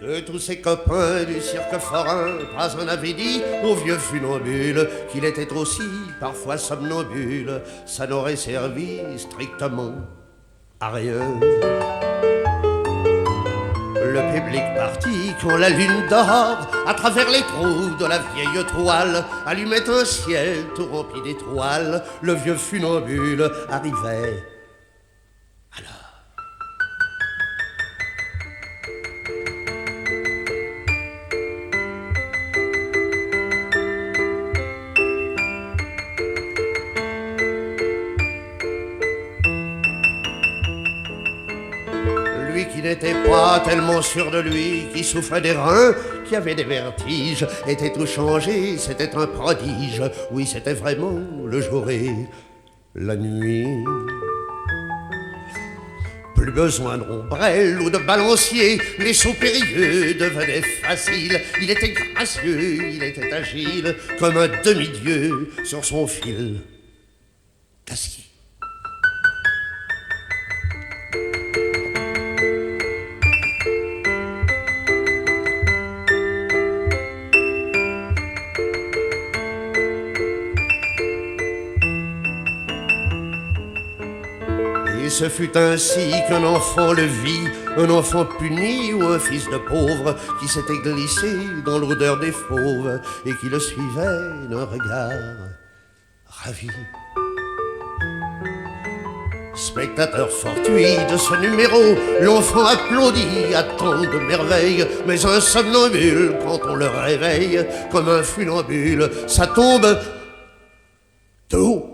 De tous ses copains du cirque forain, pas un n'avait dit au vieux funambule qu'il était aussi parfois somnambule. Ça n'aurait servi strictement à rien. Le public partit quand la lune dort, à travers les trous de la vieille toile, allumait un ciel tout rempli d'étoiles. Le vieux funambule arrivait alors. Lui qui n'était pas tellement sûr de lui, qui souffrait des reins, qui avait des vertiges, était tout changé, c'était un prodige. Oui, c'était vraiment le jour et la nuit. Plus besoin de ombrelle ou de balancier, les sauts périlleux devenaient faciles. Il était gracieux, il était agile, comme un demi-dieu sur son fil d'acier. Et ce fut ainsi qu'un enfant le vit, un enfant puni ou un fils de pauvre qui s'était glissé dans l'odeur des fauves et qui le suivait d'un regard ravi. Spectateur fortuit de ce numéro, l'enfant applaudit à tant de merveilles, mais un somnambule, quand on le réveille, comme un funambule, ça tombe de haut.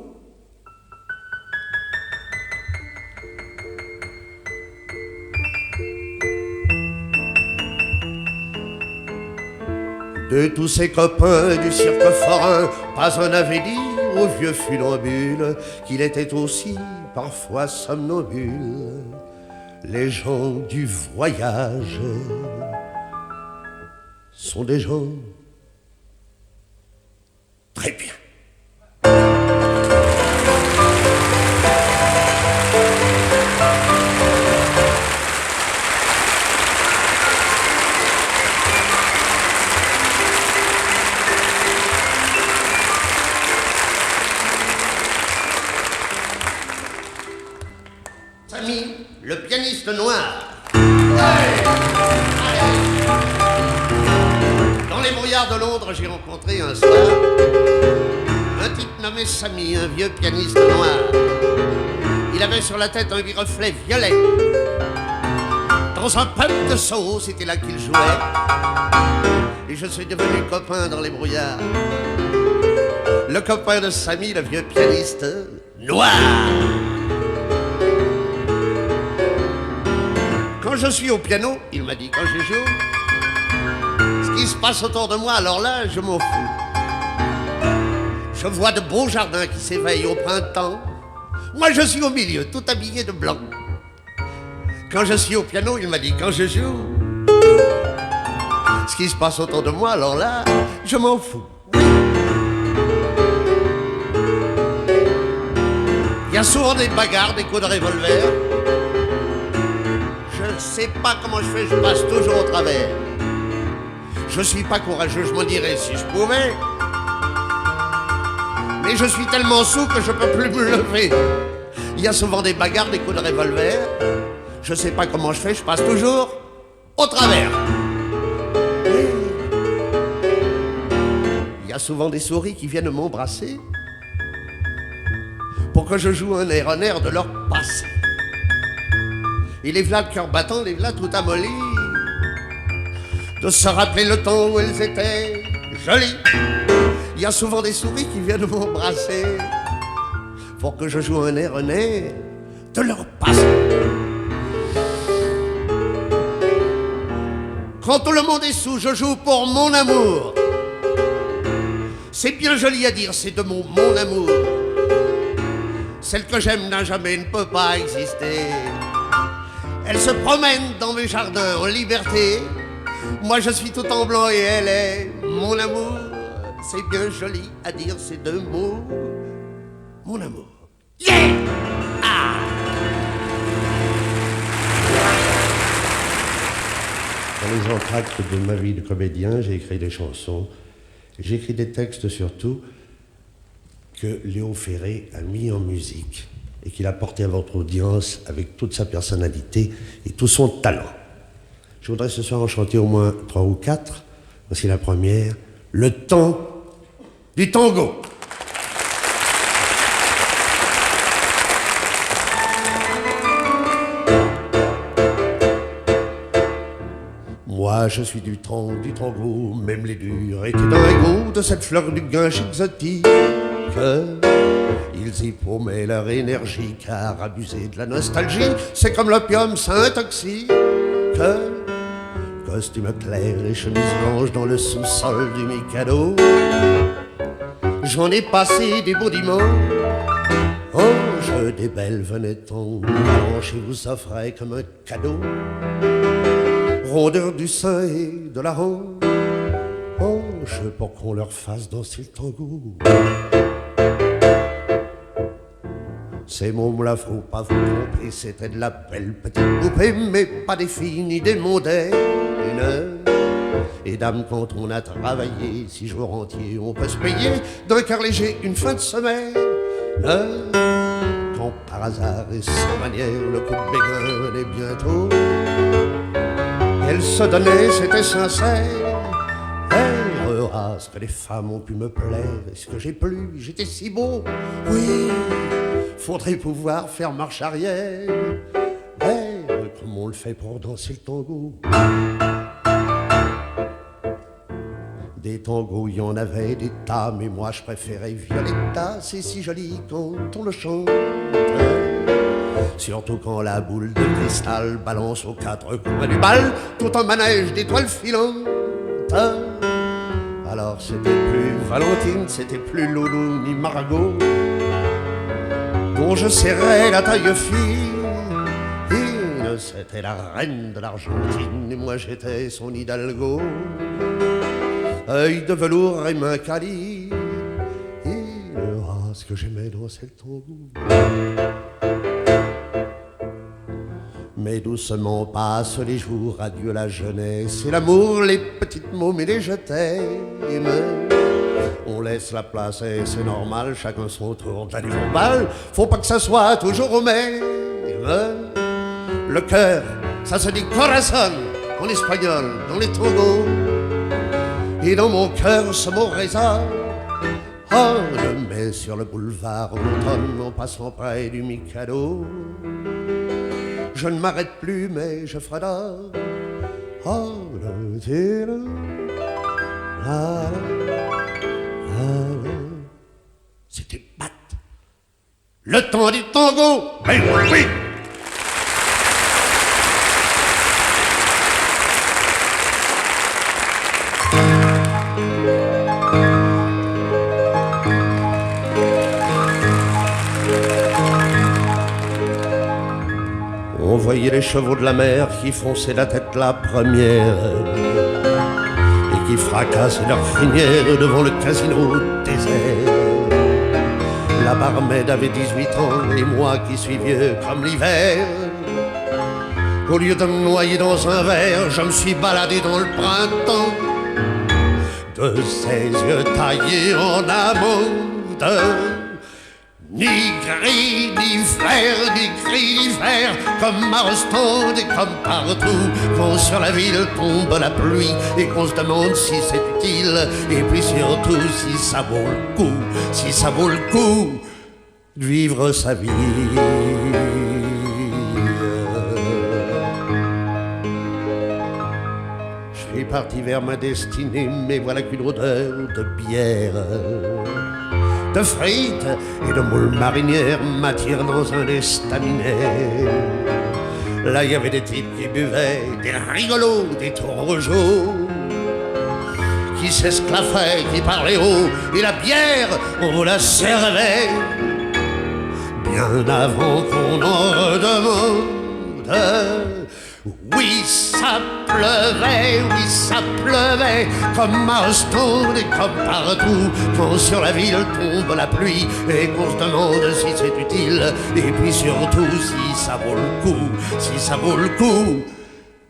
De tous ses copains du cirque forain, pas un n'avait dit au vieux funambule qu'il était aussi parfois somnambule. Les gens du voyage sont des gens très bien. Samy, le pianiste noir. Ouais. Dans les brouillards de Londres, j'ai rencontré un soir un type nommé Samy, un vieux pianiste noir. Il avait sur la tête un reflet violet. Dans un pub de Soho, c'était là qu'il jouait. Et je suis devenu copain dans les brouillards. Le copain de Samy, le vieux pianiste noir. Quand je suis au piano, il m'a dit, quand je joue, ce qui se passe autour de moi, alors là, je m'en fous. Je vois de beaux jardins qui s'éveillent au printemps. Moi, je suis au milieu, tout habillé de blanc. Quand je suis au piano, il m'a dit, quand je joue, ce qui se passe autour de moi, alors là, je m'en fous. Il y a souvent des bagarres, des coups de revolver. Je sais pas comment je fais, je passe toujours au travers. Je suis pas courageux, je m'en dirais si je pouvais. Mais je suis tellement sous que je peux plus me lever. Il y a souvent des bagarres, des coups de revolver. Je sais pas comment je fais, je passe toujours au travers. Il y a souvent des souris qui viennent m'embrasser pour que je joue un air de leur passé. Et les v'là le cœur battant, les v'là tout amollis, de se rappeler le temps où elles étaient jolies. Il y a souvent des souris qui viennent m'embrasser pour que je joue un air de leur passé. Quand tout le monde est sous, je joue pour mon amour. C'est bien joli à dire, c'est de mon amour. Celle que j'aime n'a jamais, ne peut pas exister. Elle se promène dans mes jardins en liberté. Moi je suis tout en blanc et elle est mon amour. C'est bien joli à dire ces deux mots. Mon amour. Yeah! Ah! Dans les entr'actes de ma vie de comédien, j'ai écrit des chansons. J'ai écrit des textes surtout que Léo Ferré a mis en musique et qu'il a porté à votre audience avec toute sa personnalité et tout son talent. Je voudrais ce soir en chanter au moins 3 ou 4. Voici la première, Le temps du tango. Moi je suis du temps du tango, même les durs étaient dingos de cette fleur du guinche exotique. Ils y paumaient leur énergie, car abuser de la nostalgie, c'est comme l'opium, ça intoxique. Costume clair et chemise blanche dans le sous-sol du Mikado. J'en ai passé des beaux dimanches. Ange des belles venettons blanches et vous offrais comme un cadeau rondeur du sein et de la hanche. Ange pour qu'on leur fasse danser le tango. Ces mots-là, faut pas vous tromper, c'était de la belle petite poupée, mais pas des filles ni des mondaines. Et dame, quand on a travaillé 6 jours entiers, on peut se payer d'un quart léger une fin de semaine. Quand par hasard et sans manière, le coup de béguin venait bientôt, elle se donnait, c'était sincère. Ah, ce que les femmes ont pu me plaire, est-ce que j'ai plu, j'étais si beau. Oui, faudrait pouvoir faire marche arrière. Comme on le fait pour danser le tango. Des tangos, il y en avait des tas, mais moi je préférais Violetta, c'est si joli quand on le chante. Surtout quand la boule de cristal balance aux 4 coins du bal, tout un manège d'étoiles filantes. Alors c'était plus Valentine, c'était plus Loulou ni Margot, dont je serrais la taille fine. C'était la reine de l'Argentine et moi j'étais son hidalgo. Œil de velours et main câline. Ce que j'aimais danser le tango. Mais doucement passent les jours, adieu la jeunesse et l'amour, les petites mômes et les je t'aime. On laisse la place et c'est normal, chacun son tour d'aller au bal. Faut pas que ça soit toujours au même. Le cœur, ça se dit corazón en espagnol dans les tangos. Et dans mon cœur ce mot résonne. On le met sur le boulevard automne en passant près du Mikado. Je ne m'arrête plus mais je fredonne. C'était Bat. Le temps du tango. Oui, oui. On voyait les chevaux de la mer qui fonçaient la tête la première et qui fracassaient leur crinière devant le casino désert. La barmaid avait 18 ans et moi qui suis vieux comme l'hiver. Au lieu de me noyer dans un verre, je me suis baladé dans le printemps. De ses yeux taillés en amande, ni gris, ni vert, ni gris, ni vert, comme à Ostende et comme partout. Quand sur la ville tombe la pluie et qu'on se demande si c'est utile, et puis surtout si ça vaut le coup, si ça vaut le coup de vivre sa vie. Je suis parti vers ma destinée, mais voilà qu'une odeur de bière, de frites et de moules marinières m'attire dans un estaminet. Là il y avait des types qui buvaient, des rigolos, des tourgeaux, qui s'esclaffaient, qui parlaient haut, et la bière, on vous la servait bien avant qu'on en redemande. Oui, ça pleuvait, comme à Ostende et comme partout. Quand sur la ville tombe la pluie et qu'on se demande si c'est utile, et puis surtout si ça vaut le coup, si ça vaut le coup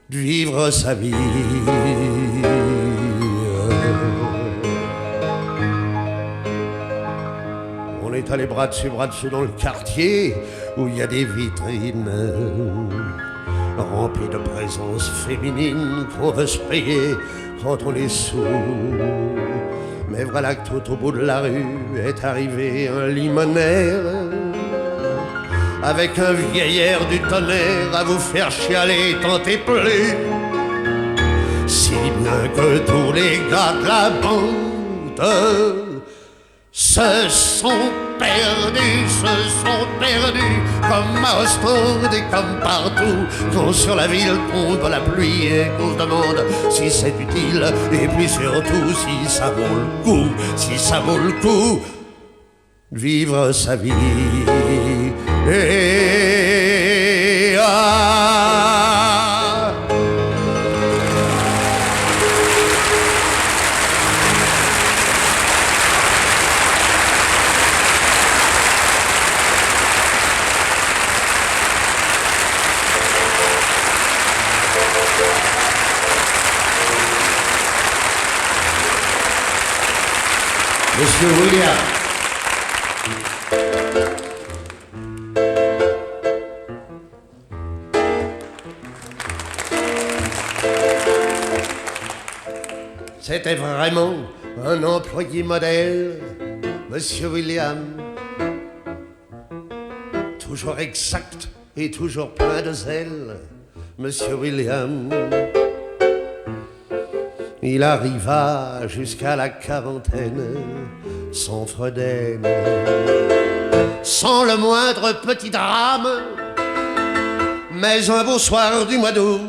de vivre sa vie. On est allé bras dessus dans le quartier où il y a des vitrines remplies de présences féminines qu'on veut se payer quand on est sourd. Mais voilà que tout au bout de la rue est arrivé un limonaire avec un vieillard du tonnerre à vous faire chialer tant et plus. Si bien que tous les gars de la bande se sont perdus comme à Ostende et comme partout quand sur la ville tombe la pluie et qu'on se demande si c'est utile et puis surtout si ça vaut le coup, si ça vaut le coup de vivre sa vie. Et Monsieur William. C'était vraiment un employé modèle, Monsieur William. Toujours exact et toujours plein de zèle, Monsieur William. Il arriva jusqu'à la quarantaine sans fredaine, sans le moindre petit drame. Mais un beau soir du mois d'août,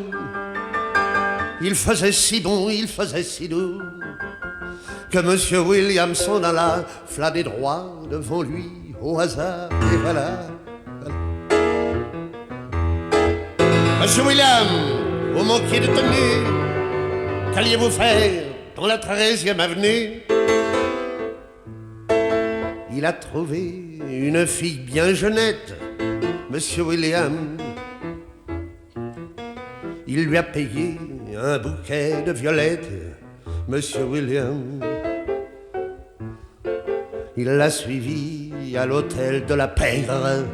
il faisait si bon, il faisait si doux, que Monsieur William s'en alla flâner droit devant lui au hasard. Et voilà. Monsieur William, vous manquiez de tenue. Qu'alliez-vous faire dans la 13e avenue? Il a trouvé une fille bien jeunette, Monsieur William. Il lui a payé un bouquet de violettes, Monsieur William. Il l'a suivi à l'hôtel de la Pègre,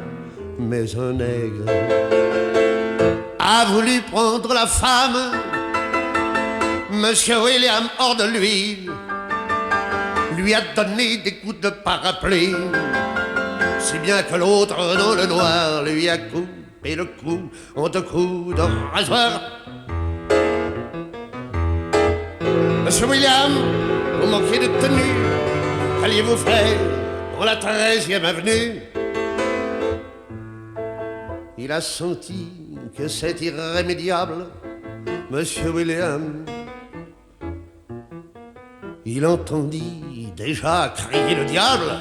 mais un nègre a voulu prendre la femme. Monsieur William, hors de lui a donné des coups de parapluie, si bien que l'autre dans le noir lui a coupé le cou en 2 coups de rasoir. Monsieur William, vous manquiez de tenue. Qu'alliez-vous faire dans la 13e avenue? Il a senti que c'est irrémédiable, Monsieur William. Il entendit déjà crier le diable.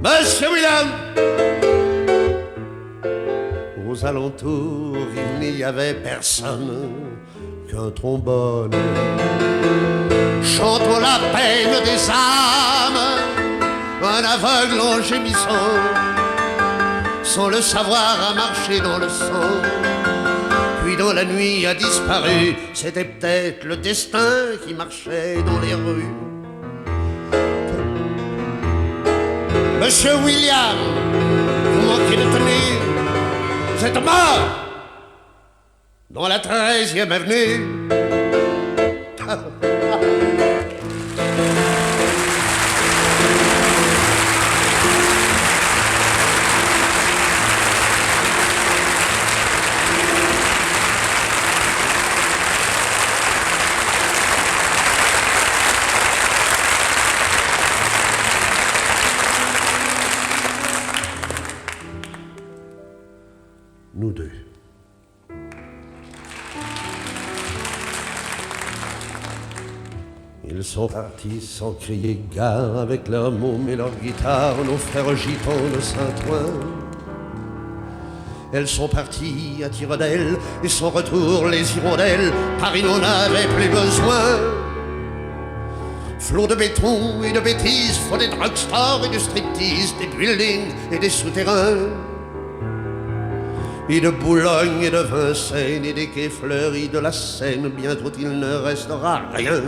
Monsieur William! Aux alentours, il n'y avait personne qu'un trombone chantant la peine des âmes, un aveugle en gémissant, sans le savoir, a marché dans le sang. Puis dans la nuit a disparu. C'était peut-être le destin qui marchait dans les rues. Monsieur William, vous manquez de tenue. Vous êtes mort dans la 13e avenue. Nous deux. Ils sont partis sans crier gare, avec leurs mômes et leurs guitares, nos frères gitans de Saint-Ouen. Elles sont parties à tire d'aile, et son retour les hirondelles, Paris n'en avait plus besoin. Flots de béton et de bêtises, faut des drugstores et du striptease, des buildings et des souterrains. et de Boulogne et de Vincennes et des quais fleuris de la Seine, bientôt il ne restera rien.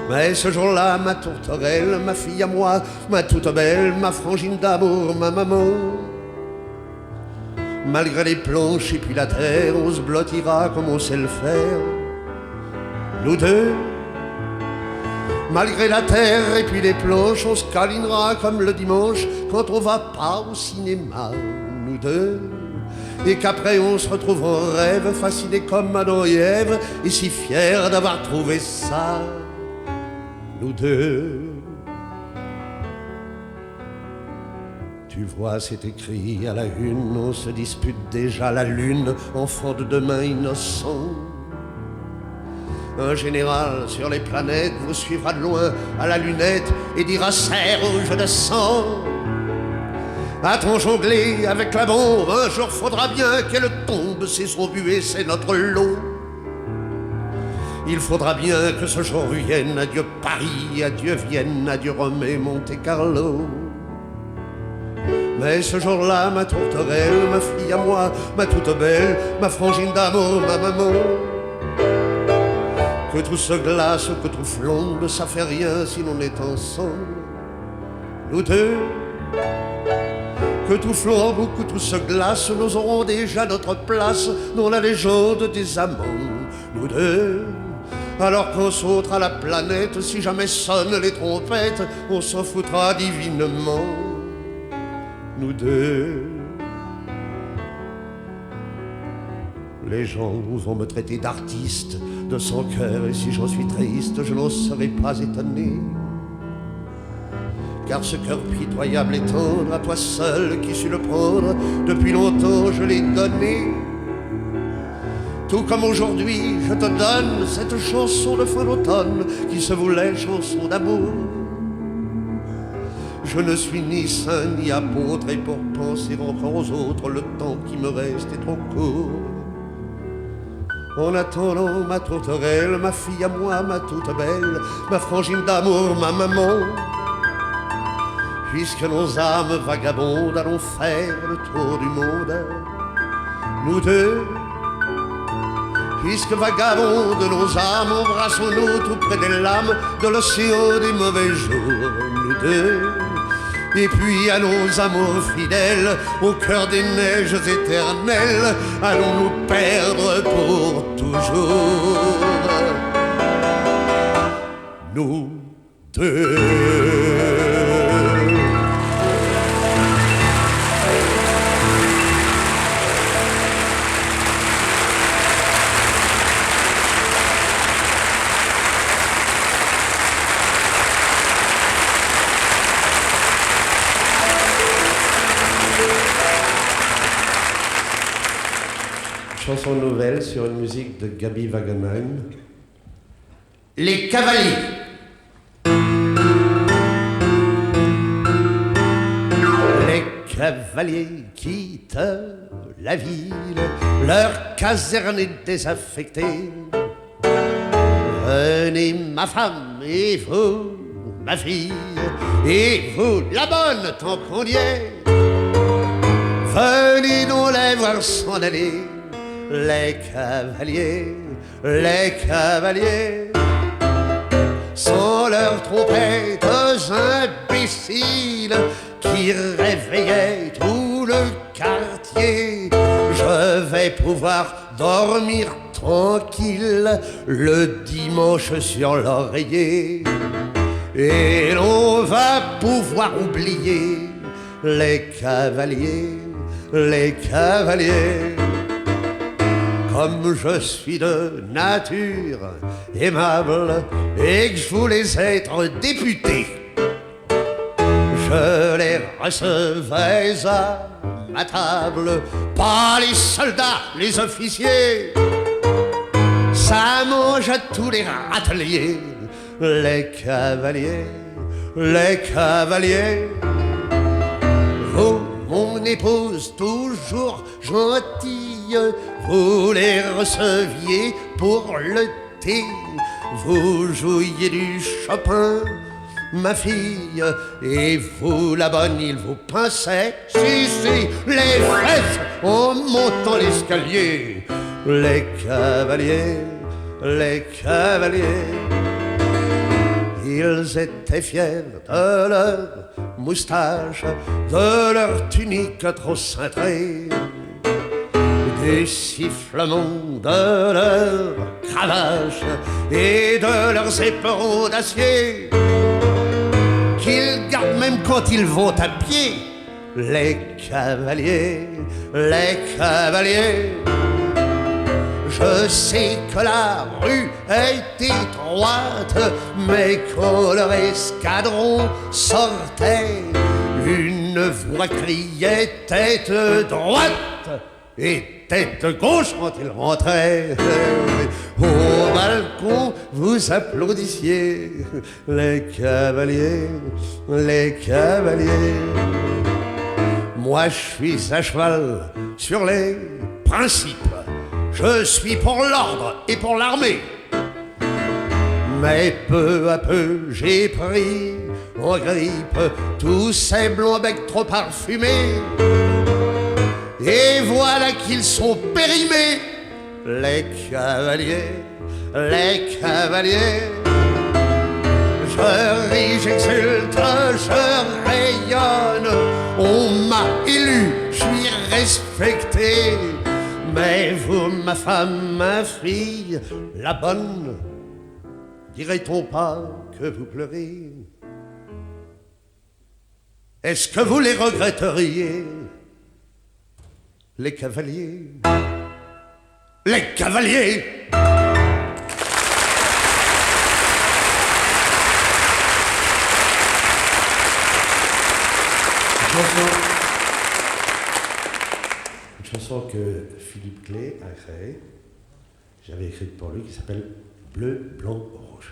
Mais ce jour-là, ma tourterelle, ma fille à moi, ma toute belle, ma frangine d'amour, ma maman, malgré les planches et puis la terre, on se blottira comme on sait le faire, nous deux. Malgré la terre et puis les planches, on se câlinera comme le dimanche quand on va pas au cinéma, nous deux. Et qu'après on se retrouve en rêve, fascinés comme Adam et Ève, et si fiers d'avoir trouvé ça, nous deux. Tu vois, c'est écrit à la une, on se dispute déjà la lune, enfant de demain innocent. Un général sur les planètes vous suivra de loin à la lunette et dira c'est rouge de sang. A-t-on jonglé avec la bombe? Un jour faudra bien qu'elle tombe, c'est son but et c'est notre lot. Il faudra bien que ce jour vienne, adieu Paris, adieu Vienne, adieu Rome et Monte-Carlo. Mais ce jour-là, ma tourterelle, ma fille à moi, ma toute belle, ma frangine d'amour, ma maman, que tout se glace ou que tout flambe, ça fait rien si l'on est ensemble, nous deux. Que tout flambe ou que tout se glace, nous aurons déjà notre place dans la légende des amants, nous deux. Alors qu'on sautera la planète, si jamais sonnent les trompettes, on s'en foutra divinement, nous deux. Les gens vont me traiter d'artiste, de sans cœur, et si j'en suis triste, je n'en serai pas étonné. Car ce cœur pitoyable et tendre, à toi seul qui sus le prendre, depuis longtemps je l'ai donné. Tout comme aujourd'hui, je te donne cette chanson de fin d'automne qui se voulait chanson d'amour. Je ne suis ni saint ni apôtre, et pour penser encore aux autres, le temps qui me reste est trop court. En attendant ma tourterelle, ma fille à moi, ma toute belle, ma frangine d'amour, ma maman, puisque nos âmes vagabondes, allons faire le tour du monde, nous deux. Puisque vagabondes nos âmes, embrassons-nous tout près des lames de l'océan des mauvais jours, nous deux. Et puis à nos amours fidèles, au cœur des neiges éternelles, allons nous perdre pour toujours, nous deux. Chanson nouvelle sur une musique de Gaby Wagenheim. Les Cavaliers. Les cavaliers quittent la ville, leur caserne est désaffectée. Venez ma femme et vous, ma fille, et vous la bonne tant qu'on y est. Venez nous les voir s'en aller. Les cavaliers, sans leurs trompettes imbéciles qui réveillaient tout le quartier, je vais pouvoir dormir tranquille le dimanche sur l'oreiller. Et l'on va pouvoir oublier les cavaliers. Comme je suis de nature aimable et que je voulais être député, je les recevais à ma table, pas les soldats, les officiers. Ça mange à tous les râteliers, les cavaliers. Vous, mon épouse toujours gentille, vous les receviez pour le thé. Vous jouiez du Chopin ma fille, et vous la bonne, il vous pinçait, si, si, les fesses en montant l'escalier. Les cavaliers, ils étaient fiers de leur moustache, de leur tunique trop cintrée, du sifflement de leur cravache et de leurs éperons d'acier, qu'ils gardent même quand ils vont à pied. Les cavaliers, je sais que la rue est étroite, mais quand leur escadron sortait, une voix criait tête droite et tête gauche quand ils rentraient. Au balcon, vous applaudissiez les cavaliers. Moi, je suis à cheval sur les principes. Je suis pour l'ordre et pour l'armée. Mais peu à peu, j'ai pris en grippe tous ces blonds becs trop parfumés. Et voilà qu'ils sont périmés, les cavaliers. Je ris, j'exulte, je rayonne. On m'a élu, je suis respecté. Mais vous, ma femme, ma fille, la bonne, dirait-on pas que vous pleurez? Est-ce que vous les regretteriez, les cavaliers? Les cavaliers! Une chanson que Philippe Clay a créée, j'avais écrite pour lui, qui s'appelle Bleu, Blanc, Rouge.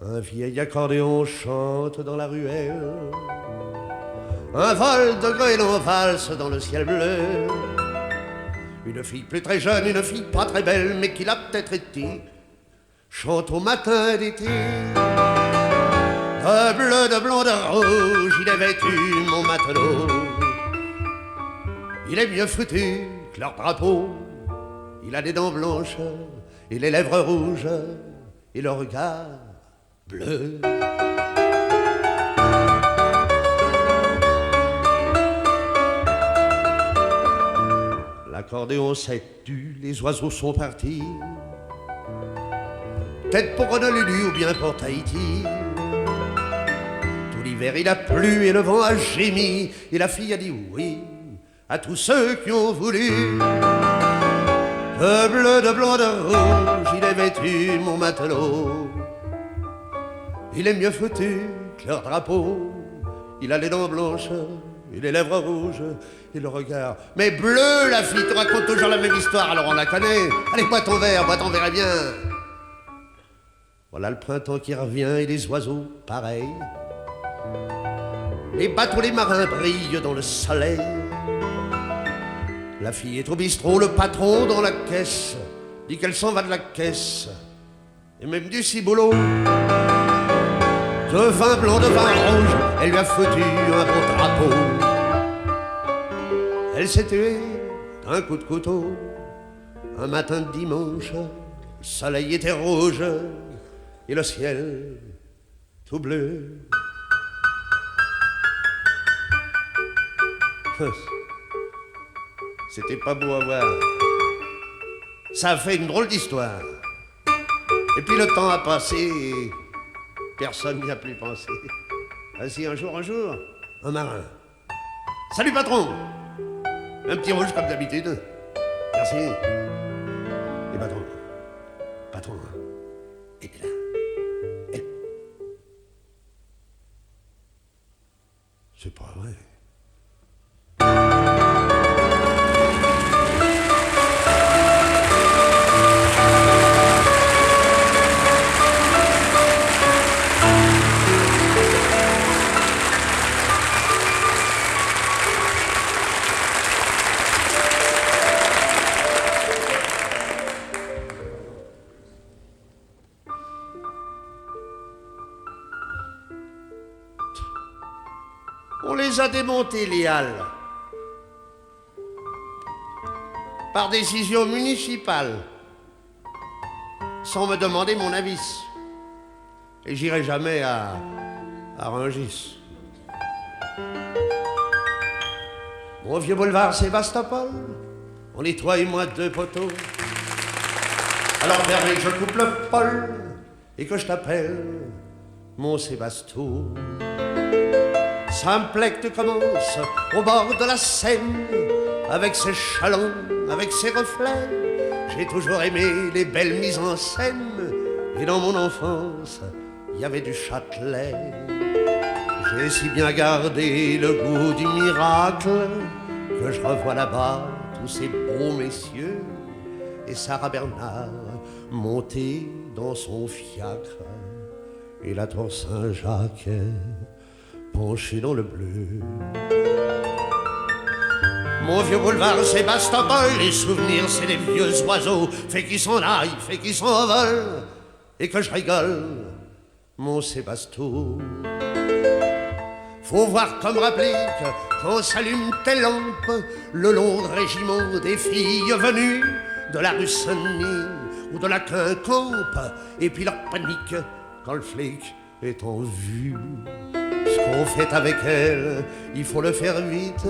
Un vieil accordéon chante dans la ruelle, un vol de goéland valse dans le ciel bleu. Une fille plus très jeune, une fille pas très belle, mais qui l'a peut-être été, chante au matin d'été. De bleu, de blanc, de rouge, il est vêtu, mon matelot. Il est mieux foutu que leur drapeau. Il a des dents blanches et les lèvres rouges et le regard bleu. L'accordéon s'est tu, les oiseaux sont partis, peut-être pour Honolulu ou bien pour Tahiti. Tout l'hiver il a plu et le vent a gémi, et la fille a dit oui à tous ceux qui ont voulu. De bleu, de blanc, de rouge, il est vêtu, mon matelot. Il est mieux foutu que leur drapeau. Il a les dents blanches et les lèvres rouges et le regard. Mais bleu, la fille te raconte toujours la même histoire, alors on la connaît. Allez, bois ton verre et bien. Voilà le printemps qui revient et les oiseaux pareils. Les bateaux, les marins brillent dans le soleil. La fille est au bistrot, le patron dans la caisse dit qu'elle s'en va de la caisse, et même du ciboulot. De vin blanc, de vin rouge, elle lui a foutu un beau drapeau. Elle s'est tuée d'un coup de couteau. Un matin de dimanche, le soleil était rouge et le ciel tout bleu. C'était pas beau à voir. Ça a fait une drôle d'histoire. Et puis le temps a passé et personne n'y a plus pensé. Ainsi un jour, un marin. Salut patron! Un petit rouge comme d'habitude. Merci. Et patron, il est là. C'est pas vrai. On les a démontés, les halles, par décision municipale, sans me demander mon avis. Et j'irai jamais à Rungis. Mon vieux boulevard Sébastopol, on est toi et moi deux poteaux. Alors permets que je coupe le pol et que je t'appelle mon Sébasto. Ça me plaît que tu commences au bord de la Seine, avec ses chalands, avec ses reflets. J'ai toujours aimé les belles mises en scène, et dans mon enfance, il y avait du Châtelet. J'ai si bien gardé le goût du miracle que je revois là-bas tous ces beaux messieurs et Sarah Bernard montée dans son fiacre et la tour Saint-Jacques penchée dans le bleu. Mon vieux boulevard Sébastopol, les souvenirs c'est des vieux oiseaux, fait qu'ils s'en aillent, fait qu'ils s'envolent et que je rigole, mon Sébasto. Faut voir comme rappeler que quand s'allument tes lampes, le long régiment des filles venues de la rue Saint-Denis ou de la Quincampe, et puis leur panique quand le flic est en vue. Ce qu'on fait avec elles, il faut le faire vite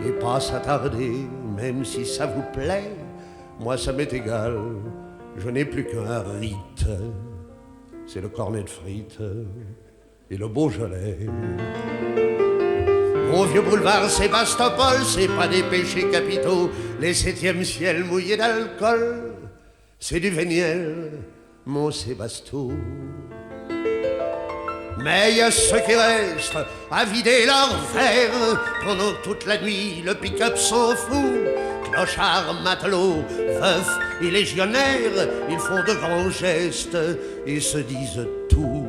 et pas s'attarder, même si ça vous plaît. Moi ça m'est égal, je n'ai plus qu'un rite, c'est le cornet de frites et le Beaujolais. Mon vieux boulevard Sébastopol, c'est pas des péchés capitaux, les septièmes ciels mouillés d'alcool, c'est du Véniel, mon Sébasto. Mais il y a ceux qui restent à vider leur verre pendant toute la nuit, le pick-up s'en fout. Clochards, matelots, veufs et légionnaires, ils font de grands gestes et se disent tout.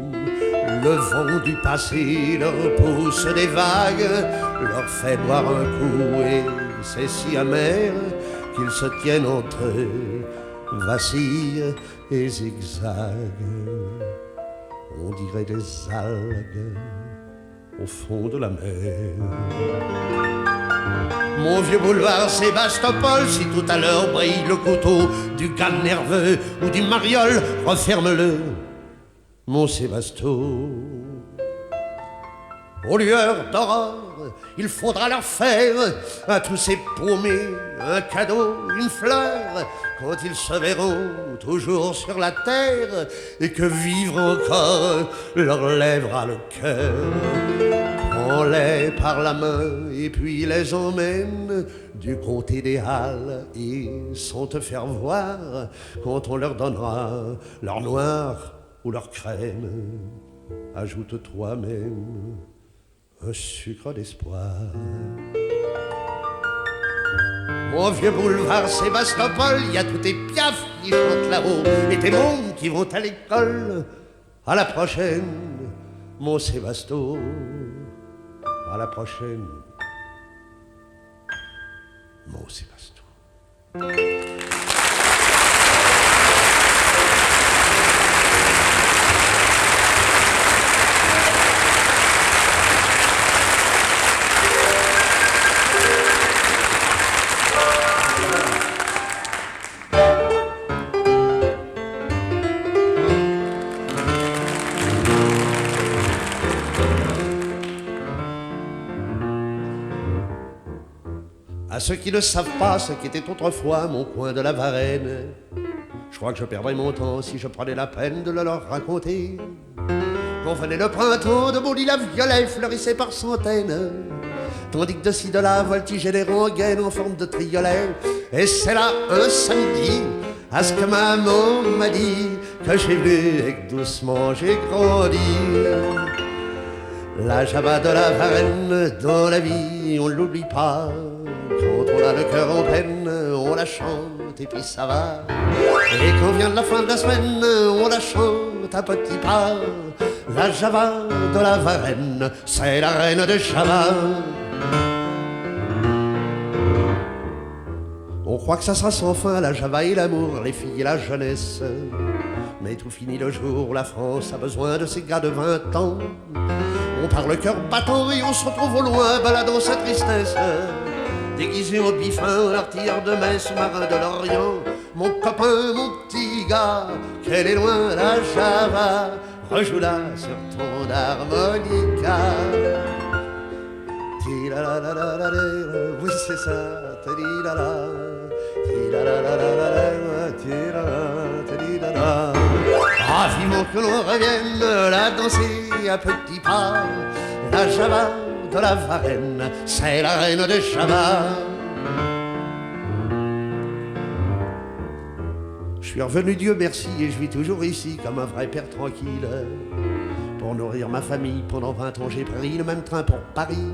Le vent du passé leur pousse des vagues, leur fait boire un coup et c'est si amer qu'ils se tiennent entre eux, vacillent et zigzaguent. On dirait des algues au fond de la mer. Mon vieux boulevard Sébastopol, si tout à l'heure brille le couteau du gars nerveux ou du mariole, referme-le, mon Sébasto. Aux lueurs d'aurore, il faudra leur faire à tous ces paumés un cadeau, une fleur, quand ils se verront toujours sur la terre et que vivre encore leur lèvera le cœur. Prends-les par la main et puis les emmène du côté des Halles et sans te faire voir quand on leur donnera leur noir ou leur crème. Ajoute toi-même un sucre d'espoir. Mon vieux boulevard Sébastopol, il y a tous tes piafs qui chantent là-haut et tes mômes qui vont à l'école. À la prochaine, mon Sébasto. À la prochaine, mon Sébasto. À ceux qui ne savent pas ce qu'était autrefois mon coin de la Varenne, je crois que je perdrais mon temps si je prenais la peine de le leur raconter. Quand venait le printemps, de beaux lilas violets fleurissaient par centaines, tandis que de ci de là voltigeaient des rengaines en forme de triolet. Et c'est là un samedi, à ce que maman m'a dit, que j'ai vu et que doucement j'ai grandi. La Java de la Varenne, dans la vie, on l'oublie pas. Quand on a le cœur en peine, on la chante et puis ça va. Et quand vient la fin de la semaine, on la chante à petits pas. La Java de la Varenne, c'est la reine de Java. On croit que ça sera sans fin, la Java et l'amour, les filles et la jeunesse. Mais tout finit le jour, la France a besoin de ces gars de 20 ans. On part le cœur battant et on se retrouve au loin, baladant sa tristesse. Déguisé en biffin, l'artilleur de Metz, marin de l'Orient. Mon copain, mon petit gars, qu'elle est loin la Java, rejoue-la sur ton harmonica. Oui, c'est ça. Ah, vivement que l'on revienne la danser à petits pas. La Java de la Varenne, c'est la reine de Java. Je suis revenu, Dieu merci, et je vis toujours ici comme un vrai père tranquille. Pour nourrir ma famille, pendant 20 ans j'ai pris le même train pour Paris.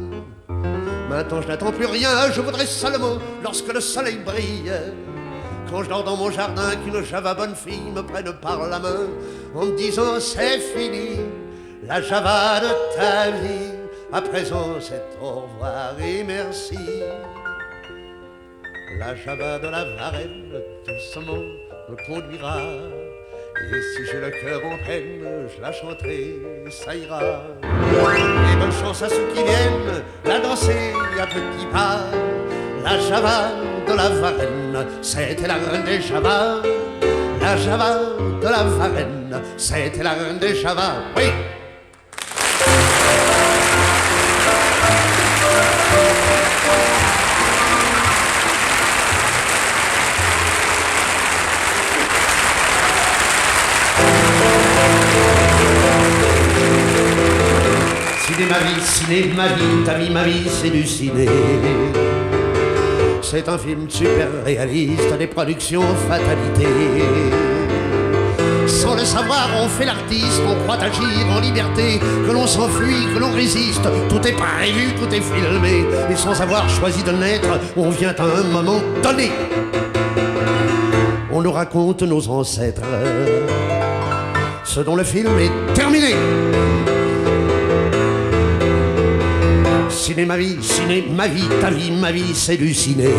Maintenant je n'attends plus rien, je voudrais seulement, lorsque le soleil brille, quand je dors dans mon jardin, qu'une Java bonne fille me prenne par la main, en me disant c'est fini, la Java de ta vie, à présent c'est au revoir et merci. La Java de la Varenne, doucement me conduira, et si j'ai le cœur en peine, je la chanterai, ça ira. Et bonne chance à ceux qui viennent la danser à petits pas. La Java de la Varenne, c'était la reine des Java. La Java de la Varenne, c'était la reine des Java. Oui. Ciné, ma vie, ta vie, ma vie, c'est du ciné. C'est un film super réaliste, des productions fatalité. Sans le savoir, on fait l'artiste, on croit agir en liberté, que l'on s'enfuit, que l'on résiste. Tout est prévu, tout est filmé. Et sans avoir choisi de naître, on vient à un moment donné. On nous raconte nos ancêtres, ce dont le film est terminé. Ciné, ma vie, ta vie, ma vie, c'est du ciné.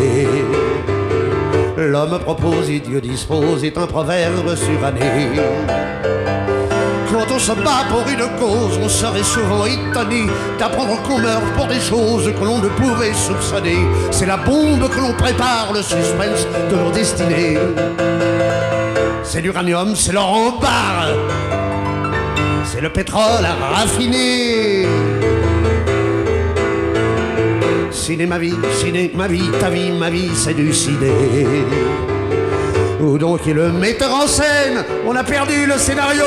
L'homme propose et Dieu dispose est un proverbe suranné. Quand on se bat pour une cause, on serait souvent étonné d'apprendre qu'on meurt pour des choses que l'on ne pouvait soupçonner. C'est la bombe que l'on prépare, le suspense de nos destinées. C'est l'uranium, c'est l'or en barre, c'est le pétrole à raffiner. Ciné, ma vie, ta vie, ma vie, c'est du ciné. Où donc est le metteur en scène? On a perdu le scénario.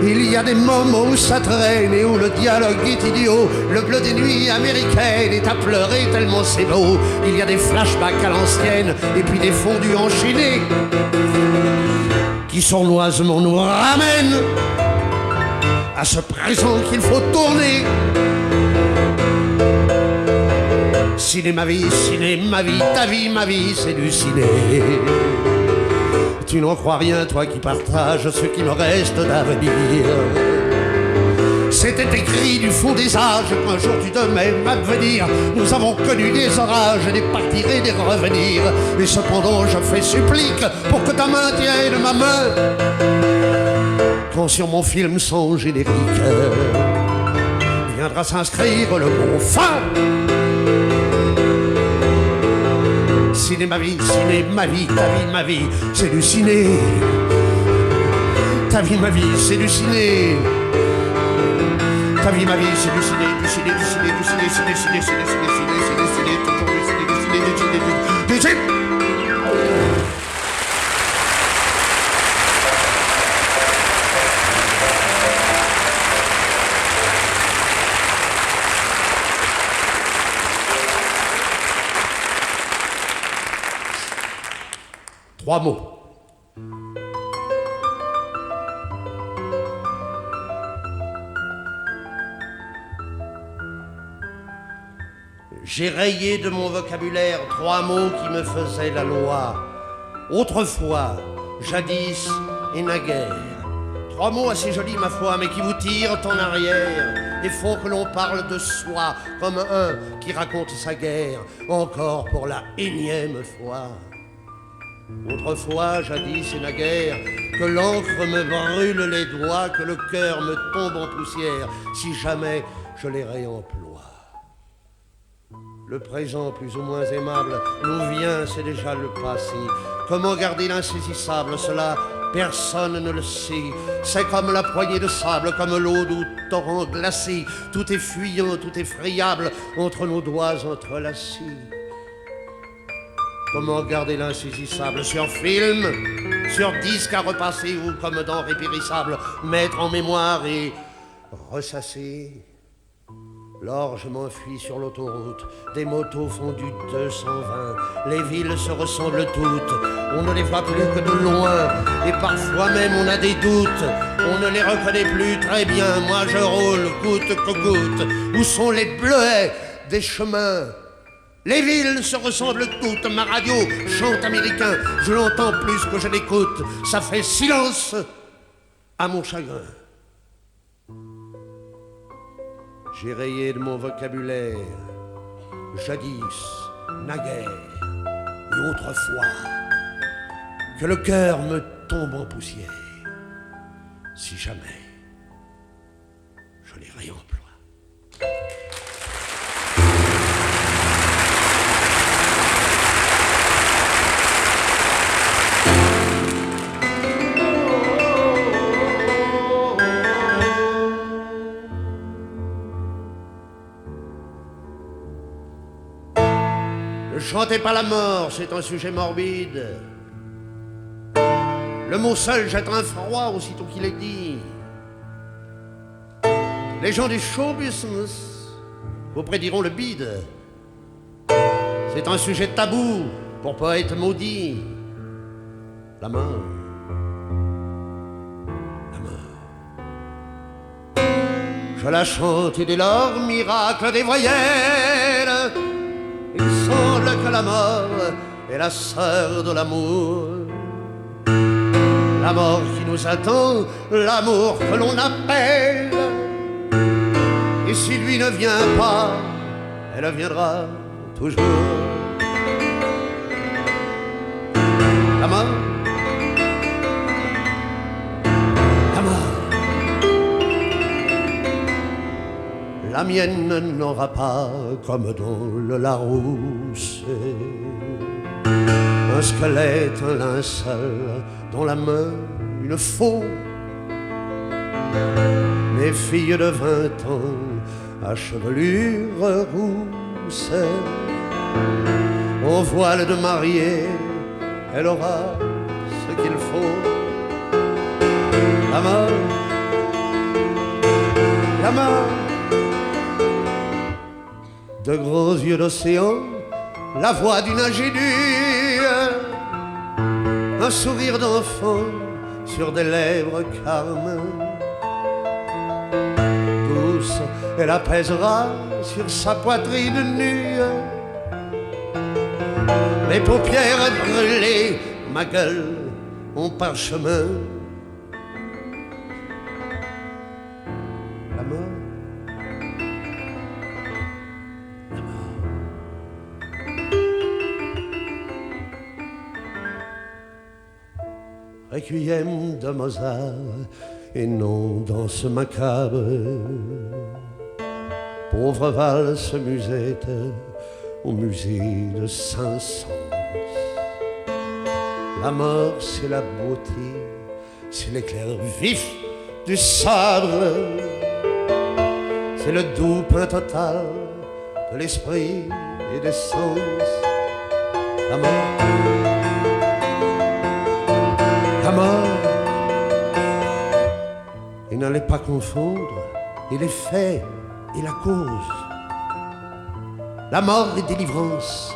Il y a des moments où ça traîne et où le dialogue est idiot. Le bleu des nuits américaines est à pleurer tellement c'est beau. Il y a des flashbacks à l'ancienne et puis des fondus enchaînés qui sournoisement nous ramènent à ce présent qu'il faut tourner. Ciné, ma vie, ta vie, ma vie, c'est du ciné. Tu n'en crois rien, toi qui partages ce qui me reste d'avenir. C'était écrit du fond des âges qu'un jour tu devais m'advenir. Nous avons connu des orages, des partir et des revenir. Et cependant je fais supplique pour que ta main tienne ma main. Quand sur mon film sans générique viendra s'inscrire le mot fin. Ciné, ma vie, ta vie, ma vie, c'est du ciné. Ta vie, ma vie, c'est du ciné. Ta vie, ma vie, c'est du ciné, du ciné, du ciné, du ciné, ciné, ciné, ciné, ciné, ciné, ciné, toujours du ciné, du ciné, du ciné, du ciné. Trois mots. J'ai rayé de mon vocabulaire 3 mots qui me faisaient la loi. Autrefois, jadis et naguère. 3 mots assez jolis, ma foi, mais qui vous tirent en arrière et font que l'on parle de soi comme un qui raconte sa guerre, encore pour la énième fois. Autrefois, jadis et naguère, que l'encre me brûle les doigts, que le cœur me tombe en poussière, si jamais je les réemploie. Le présent plus ou moins aimable nous vient, c'est déjà le passé. Comment garder l'insaisissable, cela personne ne le sait. C'est comme la poignée de sable, comme l'eau du torrent glacé. Tout est fuyant, tout est friable entre nos doigts entrelacés. Comment garder l'insaisissable sur film, sur disque à repasser ou comme denrée périssable, mettre en mémoire et ressasser. Lors je m'enfuis sur l'autoroute, des motos font du 220, les villes se ressemblent toutes, on ne les voit plus que de loin, et parfois même on a des doutes, on ne les reconnaît plus très bien, moi je roule coûte que coûte, où sont les bleuets des chemins? Les villes se ressemblent toutes, ma radio chante américain, je l'entends plus que je l'écoute, ça fait silence à mon chagrin. J'ai rayé de mon vocabulaire, jadis, naguère et autrefois, que le cœur me tombe en poussière, si jamais je les réemploie. Ne chantez pas la mort, c'est un sujet morbide. Le mot seul jette un froid aussitôt qu'il est dit. Les gens du show business vous prédiront le bide. C'est un sujet tabou pour poète maudit. La mort. La mort. Je la chante et dès lors, miracle des voyelles. Il semble que la mort est la sœur de l'amour. La mort qui nous attend, l'amour que l'on appelle. Et si lui ne vient pas, elle viendra toujours. La mort, la mort. La mienne n'aura pas, comme dans le Larousse, un squelette, un linceul, dans la main une faux. Les filles de 20 ans à chevelure rousse, au voile de mariée, elle aura ce qu'il faut. La mort, la mort. De gros yeux d'océan, la voix d'une ingénue, un sourire d'enfant sur des lèvres carmin. Douce, elle apaisera sur sa poitrine nue mes paupières brûlées, ma gueule en parchemin. La mort. Requiem de Mozart et non danse macabre, pauvre valse musette au musée de Saint-Saëns. La mort c'est la beauté, c'est l'éclair vif du sabre, c'est le doux pain total de l'esprit et des sens. La mort, la mort. Et n'allez pas confondre et les faits et la cause. La mort est délivrance,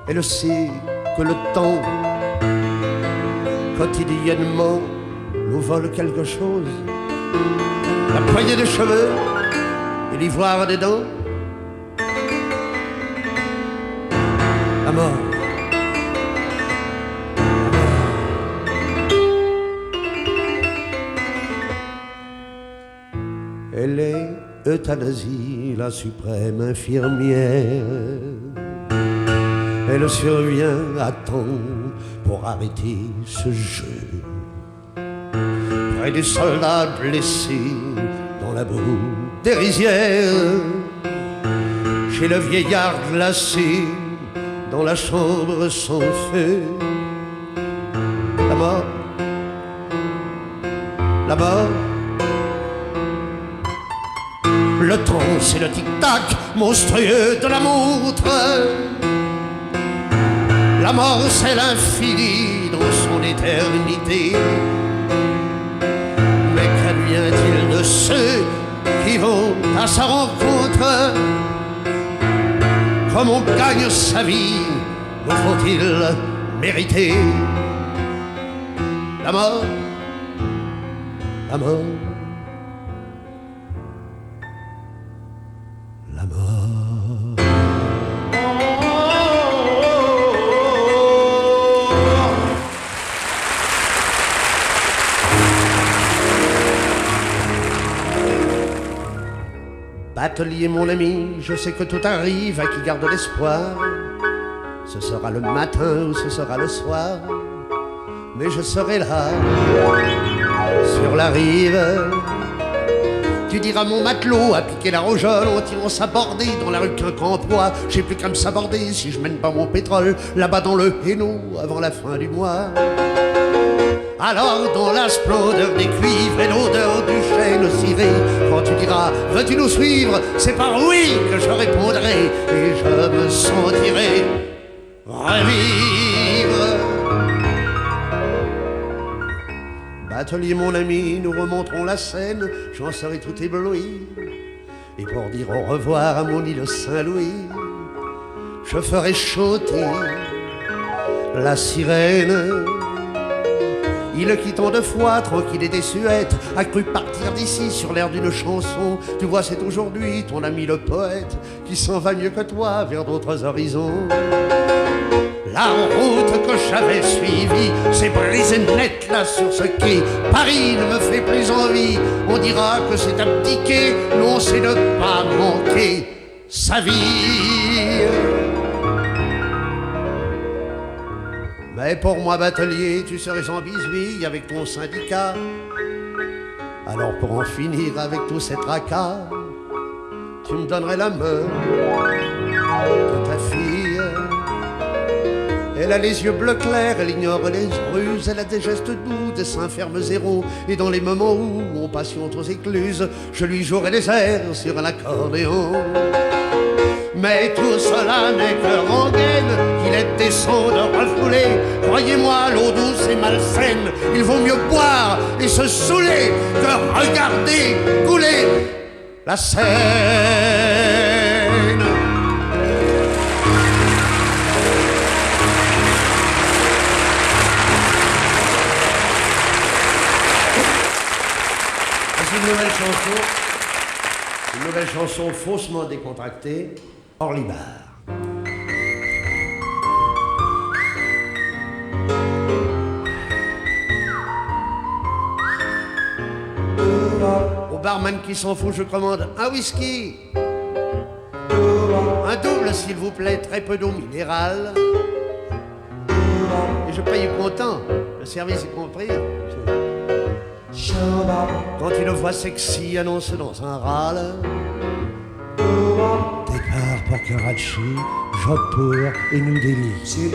elle sait que le temps quotidiennement nous vole quelque chose. La poignée de cheveux et l'ivoire des dents. La mort. Elle est euthanasie, la suprême infirmière. Elle survient à temps pour arrêter ce jeu. Près des soldats blessés dans la boue des rizières, chez le vieillard glacé dans la chambre sans feu. La mort, la mort. Le temps, c'est le tic-tac monstrueux de la montre. La mort, c'est l'infini dans son éternité. Mais qu'advient-il de ceux qui vont à sa rencontre? Comme on gagne sa vie, nous faut-il mériter la mort, la mort, la mort. Batelier, mon ami, je sais que tout arrive à qui garde l'espoir. Ce sera le matin ou ce sera le soir, mais je serai là, sur la rive. Tu diras mon matelot a piqué la rogeole en tirant sa bordée dans la rue Quincampoix. J'ai plus qu'à me saborder si je mène pas mon pétrole là-bas dans le Hainaut avant la fin du mois. Alors dans la splendeur des cuivres et l'odeur du chêne ciré, quand tu diras veux-tu nous suivre, c'est par oui que je répondrai et je me sentirai revivre. Batelier mon ami, nous remonterons la Seine, j'en serai tout ébloui. Et pour dire au revoir à mon île Saint-Louis, je ferai chanter la sirène. Il le quittant deux fois, tranquille et désuète, a cru partir d'ici sur l'air d'une chanson. Tu vois, c'est aujourd'hui ton ami le poète qui s'en va mieux que toi vers d'autres horizons. La route que j'avais suivie s'est brisée net là sur ce quai. Paris ne me fait plus envie. On dira que c'est abdiqué, non c'est ne pas manquer sa vie. Mais pour moi, batelier, tu serais en bisouille avec ton syndicat. Alors pour en finir avec tous ces tracas, tu me donnerais la main de ta fille. Elle a les yeux bleus clairs, elle ignore les ruses, elle a des gestes doux, des seins fermes zéro. Et dans les moments où on patiente aux écluses, je lui jouerai des airs sur un accordéon. Mais tout cela n'est que rengaine, qu'il est décent de refouler. Croyez-moi, l'eau douce est malsaine, il vaut mieux boire et se saouler que regarder couler la Seine. C'est une nouvelle chanson faussement décontractée. Orlibar. Au barman qui s'en fout, je commande un whisky, un double s'il vous plaît, très peu d'eau minérale. Et je paye content, le service est compris. Quand une voix sexy annonce dans un râle départ pour Karachi, Jodhpur et New Delhi. C'est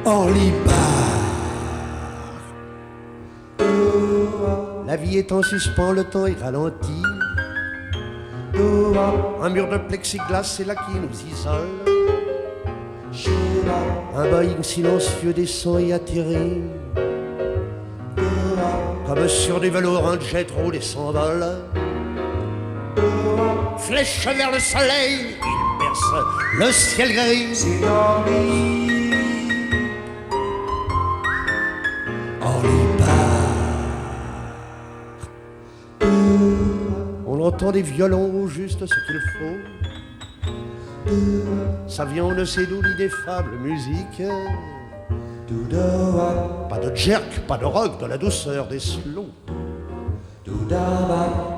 Orlibar. La vie est en suspens, le temps est ralenti. Un mur de plexiglas, c'est là qui nous isole. Un Boeing silencieux descend et atterrit. Comme sur du velours, un jet roule et s'envole. Flèche vers le soleil, il perce le ciel gris. Orlibar. On entend des violons, juste ce qu'il faut. Ça vient on ne sait d'où l'ineffable musique. Pas de jerk, pas de rock, de la douceur des slows.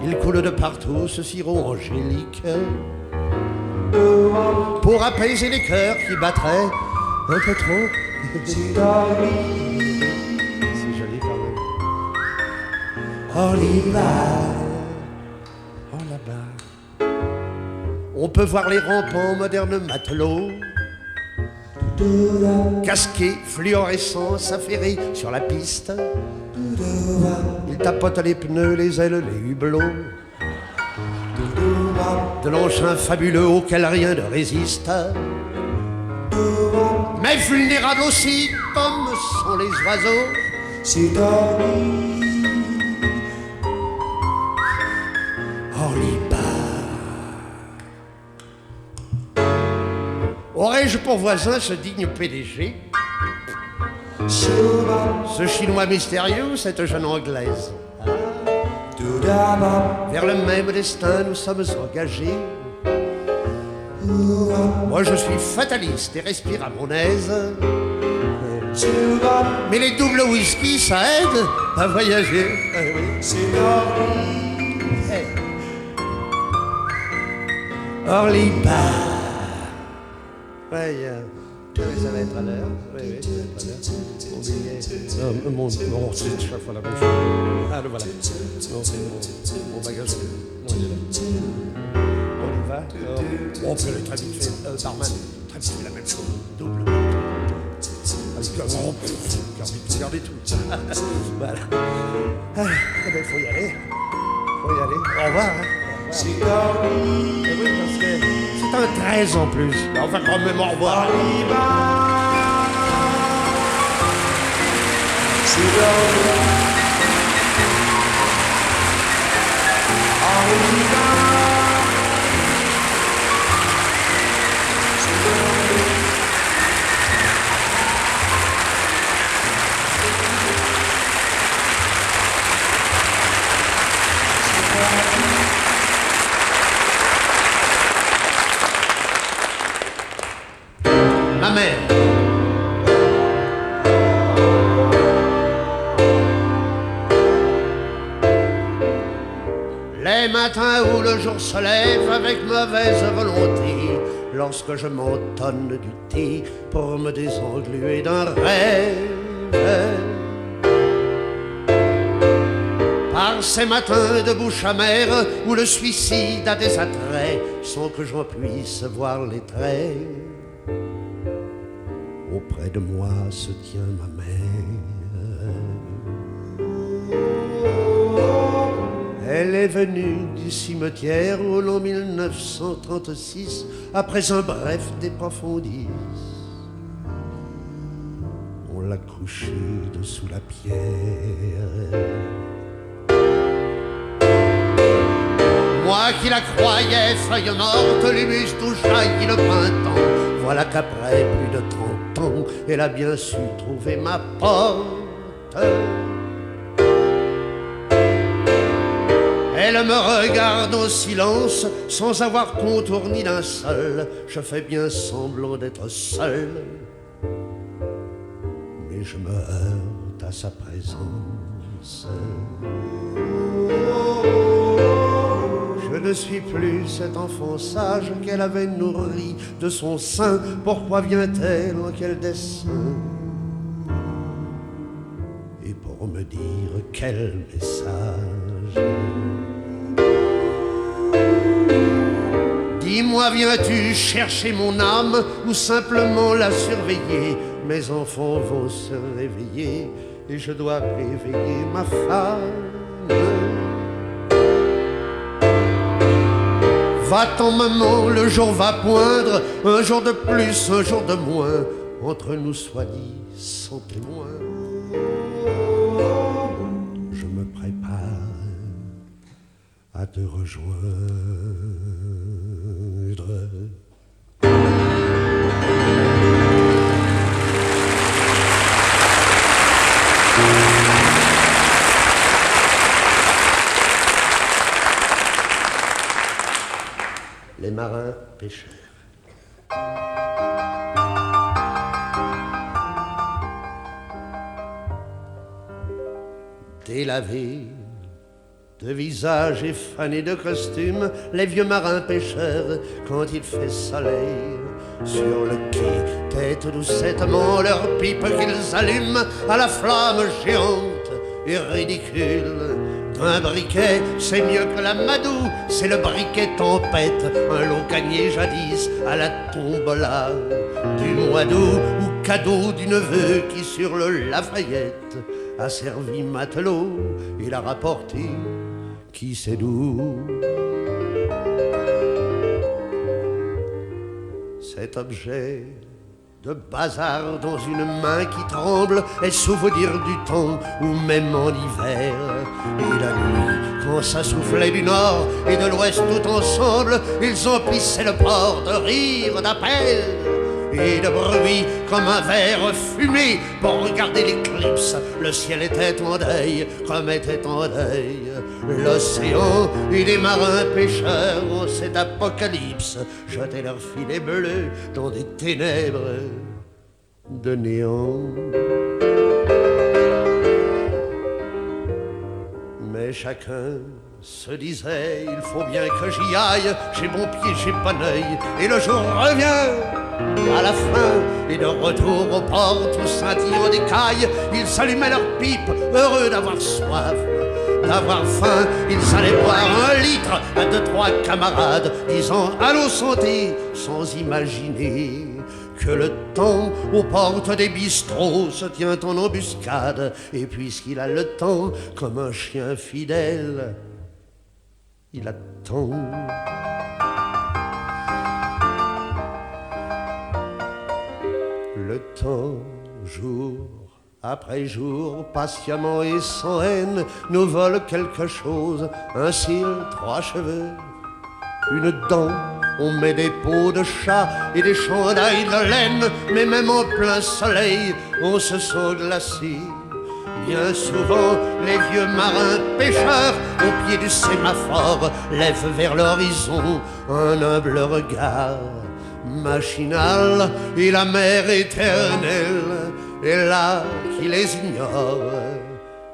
Il coule de partout ce sirop angélique. pour apaiser les cœurs qui battraient un peu trop. C'est joli quand même. Oh là-bas, oh là-bas, on peut voir les rampants modernes matelots, casqués, fluorescents, s'affairer sur la piste. Ils tapotent les pneus, les ailes, les hublots de l'engin fabuleux auquel rien ne résiste. Mais vulnérables aussi comme sont les oiseaux. Aurais-je pour voisin ce digne PDG, ce chinois mystérieux, cette jeune anglaise? Vers le même destin nous sommes engagés. Moi je suis fataliste et respire à mon aise, mais les doubles whisky ça aide à voyager. Orly-Bar. Ouais, ça va être à l'heure. Oui, ça va être à l'heure. Mon billet. C'est chaque fois la même chose. Ah, le voilà. Non, c'est mon bagage. Non, il est là. On y va. On peut le très vite fait. Barman, très vite fait la même chose. Double. Avec un grand. Regardez tout. Voilà. Ah, ben, faut y aller. Faut y aller. Au revoir. Hein. Oui, parce que c'est un 13 en plus. Enfin, quand même, au revoir. Ma mère. Les matins où le jour se lève avec mauvaise volonté, lorsque je m'entonne du thé pour me désengluer d'un rêve. Par ces matins de bouche amère où le suicide a des attraits sans que j'en puisse voir les traits, auprès de moi se tient ma mère. Elle est venue du cimetière au l'an 1936, après un bref déprofondis. On l'a couchée dessous la pierre. Moi qui la croyais feuille morte, les mustes jaillit le printemps. Voilà qu'après plus de 30 ans, elle a bien su trouver ma porte. Elle me regarde en silence, sans avoir contour ni d'un seul. Je fais bien semblant d'être seul, mais je me heurte à sa présence. Je ne suis plus cet enfant sage qu'elle avait nourri de son sein. Pourquoi vient-elle en quel dessein? Et pour me dire quel message? Dis-moi, viens-tu chercher mon âme ou simplement la surveiller? Mes enfants vont se réveiller et je dois réveiller ma femme. Va-t'en maman, le jour va poindre, un jour de plus, un jour de moins, entre nous soit dit sans témoin. Je me prépare à te rejoindre. Les marins pêcheurs. Délavé de visage effané de costume, les vieux marins pêcheurs, quand il fait soleil, sur le quai, tête doucettement leur pipe qu'ils allument à la flamme géante et ridicule d'un briquet. C'est mieux que la Madou, c'est le briquet tempête, un lot gagné jadis à la tombola du mois d'août, ou cadeau du neveu qui sur le Lafayette a servi matelot et l'a rapporté qui sait d'où. Cet objet de bazar dans une main qui tremble est souvenir du temps où même en hiver et la nuit, quand ça soufflait du nord et de l'ouest tout ensemble, ils emplissaient le port de rires, d'appels et de bruit comme un verre fumé pour regarder l'éclipse. Le ciel était en deuil comme était en deuil l'océan, et les marins pêcheurs en cet apocalypse jetaient leurs filets bleus dans des ténèbres de néant. Mais chacun se disait, il faut bien que j'y aille, j'ai bon pied, j'ai bon œil, et le jour revient à la fin, et de retour au port, tous scintillant d'écailles, ils s'allumaient leurs pipes, heureux d'avoir soif, d'avoir faim. Ils allaient boire 1 litre à 2-3 camarades, disant allô santé, sans imaginer que le temps aux portes des bistrots se tient en embuscade. Et puisqu'il a le temps, comme un chien fidèle, il attend. Le temps, jour après jour, patiemment et sans haine, nous vole quelque chose, un cil, 3 cheveux, une dent. On met des peaux de chat et des chandails de laine, mais même en plein soleil, on se sent glacé. Bien souvent, les vieux marins pêcheurs, au pied du sémaphore, lèvent vers l'horizon un humble regard machinal, et la mer éternelle est là qui les ignore,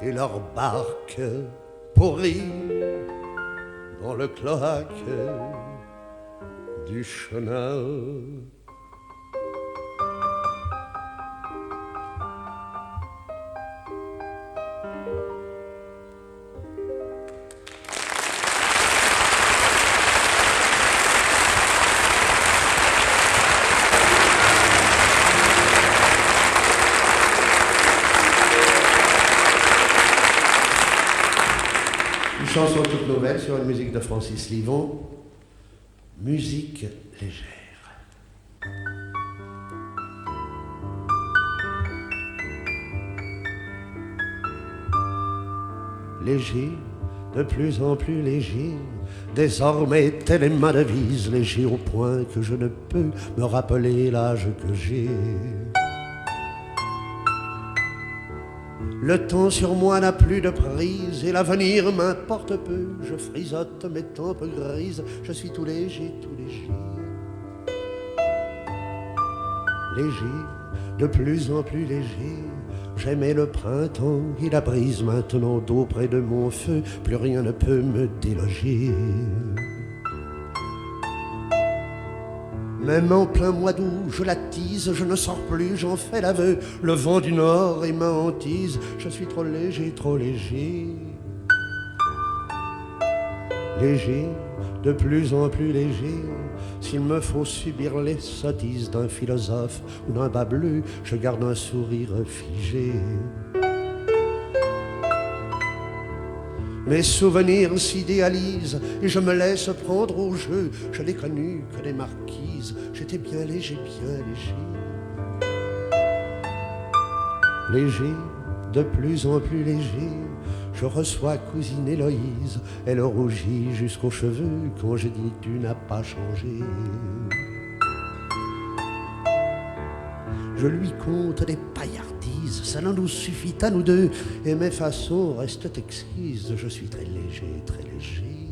et leur barque pourrit dans le cloaque du chenal. Chanson toute nouvelle sur une musique de Francis Livon, musique légère. Léger, de plus en plus léger, désormais telle est ma devise, léger au point que je ne peux me rappeler l'âge que j'ai. Le temps sur moi n'a plus de prise et l'avenir m'importe peu. Je frisote mes tempes grises, je suis tout léger, tout léger. Léger, de plus en plus léger. J'aimais le printemps et la brise, maintenant d'eau près de mon feu, plus rien ne peut me déloger. Même en plein mois d'août, je l'attise, je ne sors plus, j'en fais l'aveu. Le vent du nord est ma hantise, je suis trop léger, trop léger. Léger, de plus en plus léger. S'il me faut subir les sottises d'un philosophe ou d'un bas bleu, je garde un sourire figé. Mes souvenirs s'idéalisent et je me laisse prendre au jeu. Je n'ai connu que des marquises, j'étais bien léger, bien léger. Léger, de plus en plus léger, je reçois cousine Héloïse. Elle rougit jusqu'aux cheveux quand je dis tu n'as pas changé. Je lui conte des paillardises, ça n'en nous suffit à nous deux, et mes façons restent exquises. Je suis très léger, très léger.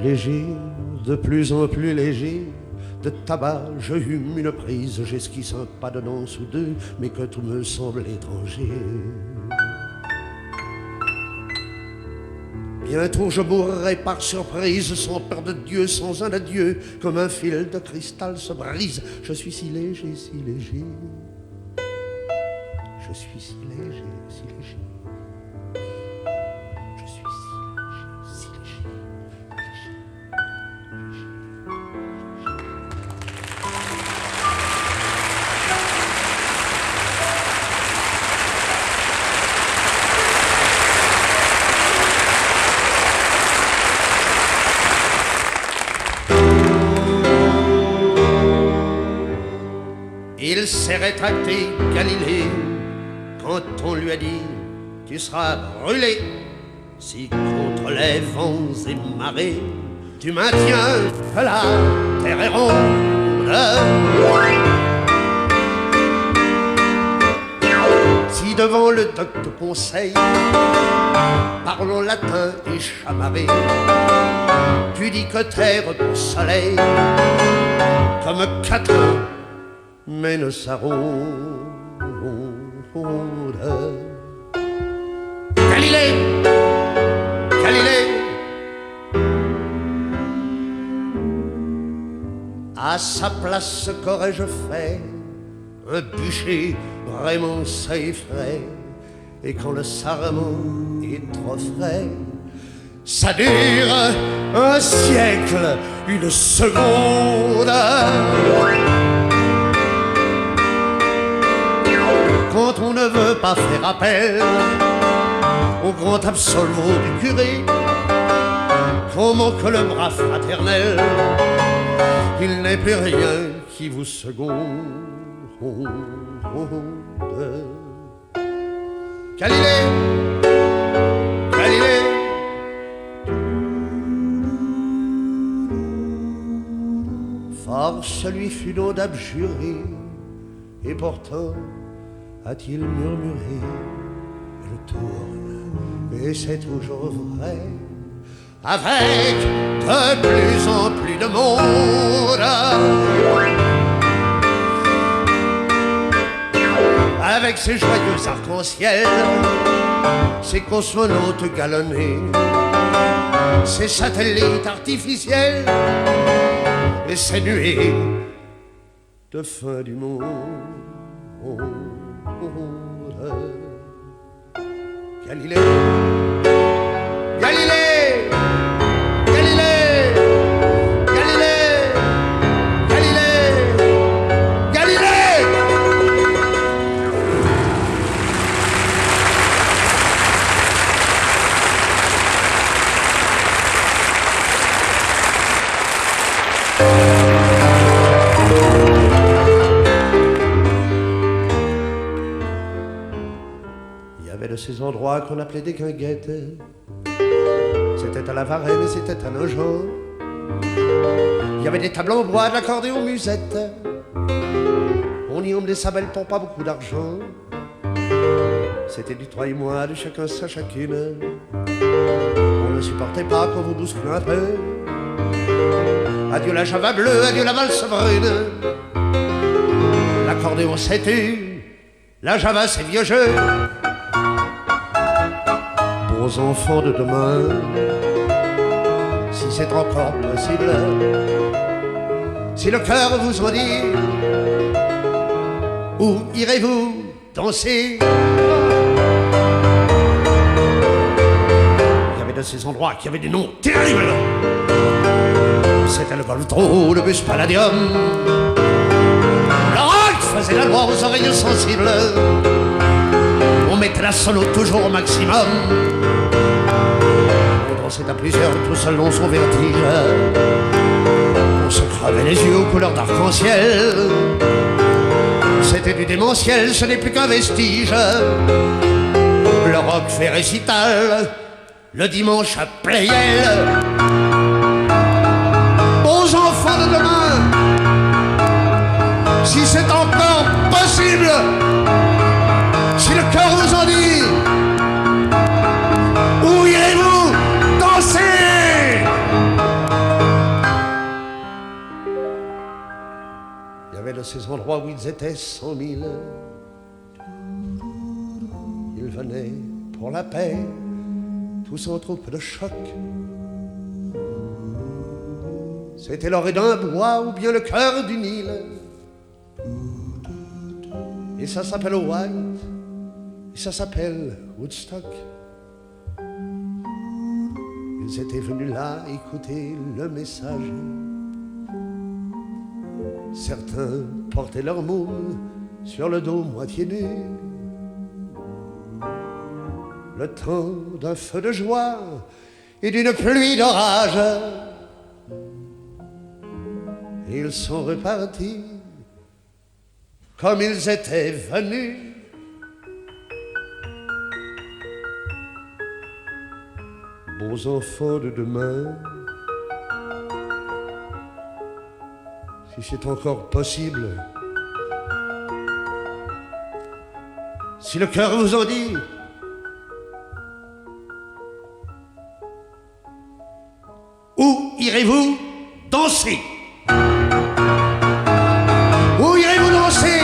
Léger, de plus en plus léger. De tabac, je hume une prise, j'esquisse un pas de danse ou deux, mais que tout me semble étranger. Bientôt je mourrai par surprise, sans peur de Dieu, sans un adieu, comme un fil de cristal se brise. Je suis si léger, si léger. Je suis si léger, si léger. Je suis si léger, si léger. Il s'est rétracté, Galilée, quand on lui a dit « Tu seras brûlé si contre les vents et marées tu maintiens que la terre est ronde. » Si devant le docte conseil, parlons latin et chamarré, tu dis que terre pour soleil, comme Catin mène sa ronde. Galilée, Galilée, à sa place qu'aurais-je fait? Un bûcher vraiment ça effraie. Et quand le sarment est trop frais, ça dure un siècle, une seconde. Quand on ne veut pas faire appel au grand absolu du curé, comment que le bras fraternel, il n'est plus rien qui vous seconde. Galilée, Galilée, force lui fut donc d'abjurer, et pourtant a-t-il murmuré, elle tourne, et c'est toujours vrai, avec de plus en plus de monde. Avec ses joyeux arcs-en-ciel, ses cosmonautes galonnés, ses satellites artificiels et ses nuées de fin du monde. Galilée, Galilée, Galilée, Galilée, Galilée, Galilée. Il y avait de ces endroits qu'on appelait des guinguettes. C'était à la Varenne et c'était à Nogent. Il y avait des tables en bois, de l'accordéon musette. On y emmenait sa belle pour pas beaucoup d'argent. C'était du toi et moi, de chacun sa chacune. On ne supportait pas qu'on vous bouscule un peu. Adieu la java bleue, adieu la valse brune. L'accordéon c'est tu, la java c'est vieux jeu. Bons enfants de demain, si c'est encore possible, si le cœur vous en dit, où irez-vous danser? Il y avait de ces endroits qui avaient des noms terribles. C'était le Goldro, le bus Palladium. Le rock faisait la loi aux oreilles sensibles. On mettait la solo toujours au maximum. On dansait à plusieurs, tout seul dans son vertige. On se crevait les yeux aux couleurs d'arc-en-ciel. C'était du démentiel, ce n'est plus qu'un vestige. Le rock fait récital le dimanche à Pleyel. Aux enfants de demain, si c'est encore possible, si le cœur vous en dit, où irez-vous danser? Il y avait de ces endroits où ils étaient 100 000. Ils venaient pour la paix, tout sans trop peu de choc. C'était l'orée d'un bois ou bien le cœur du Nil. Et ça s'appelle White, et ça s'appelle Woodstock. Ils étaient venus là écouter le message. Certains portaient leur môme sur le dos moitié nu. Le temps d'un feu de joie et d'une pluie d'orage. Ils sont repartis comme ils étaient venus. Beaux enfants de demain, si c'est encore possible, si le cœur vous en dit, où irez-vous danser? Où irez-vous danser?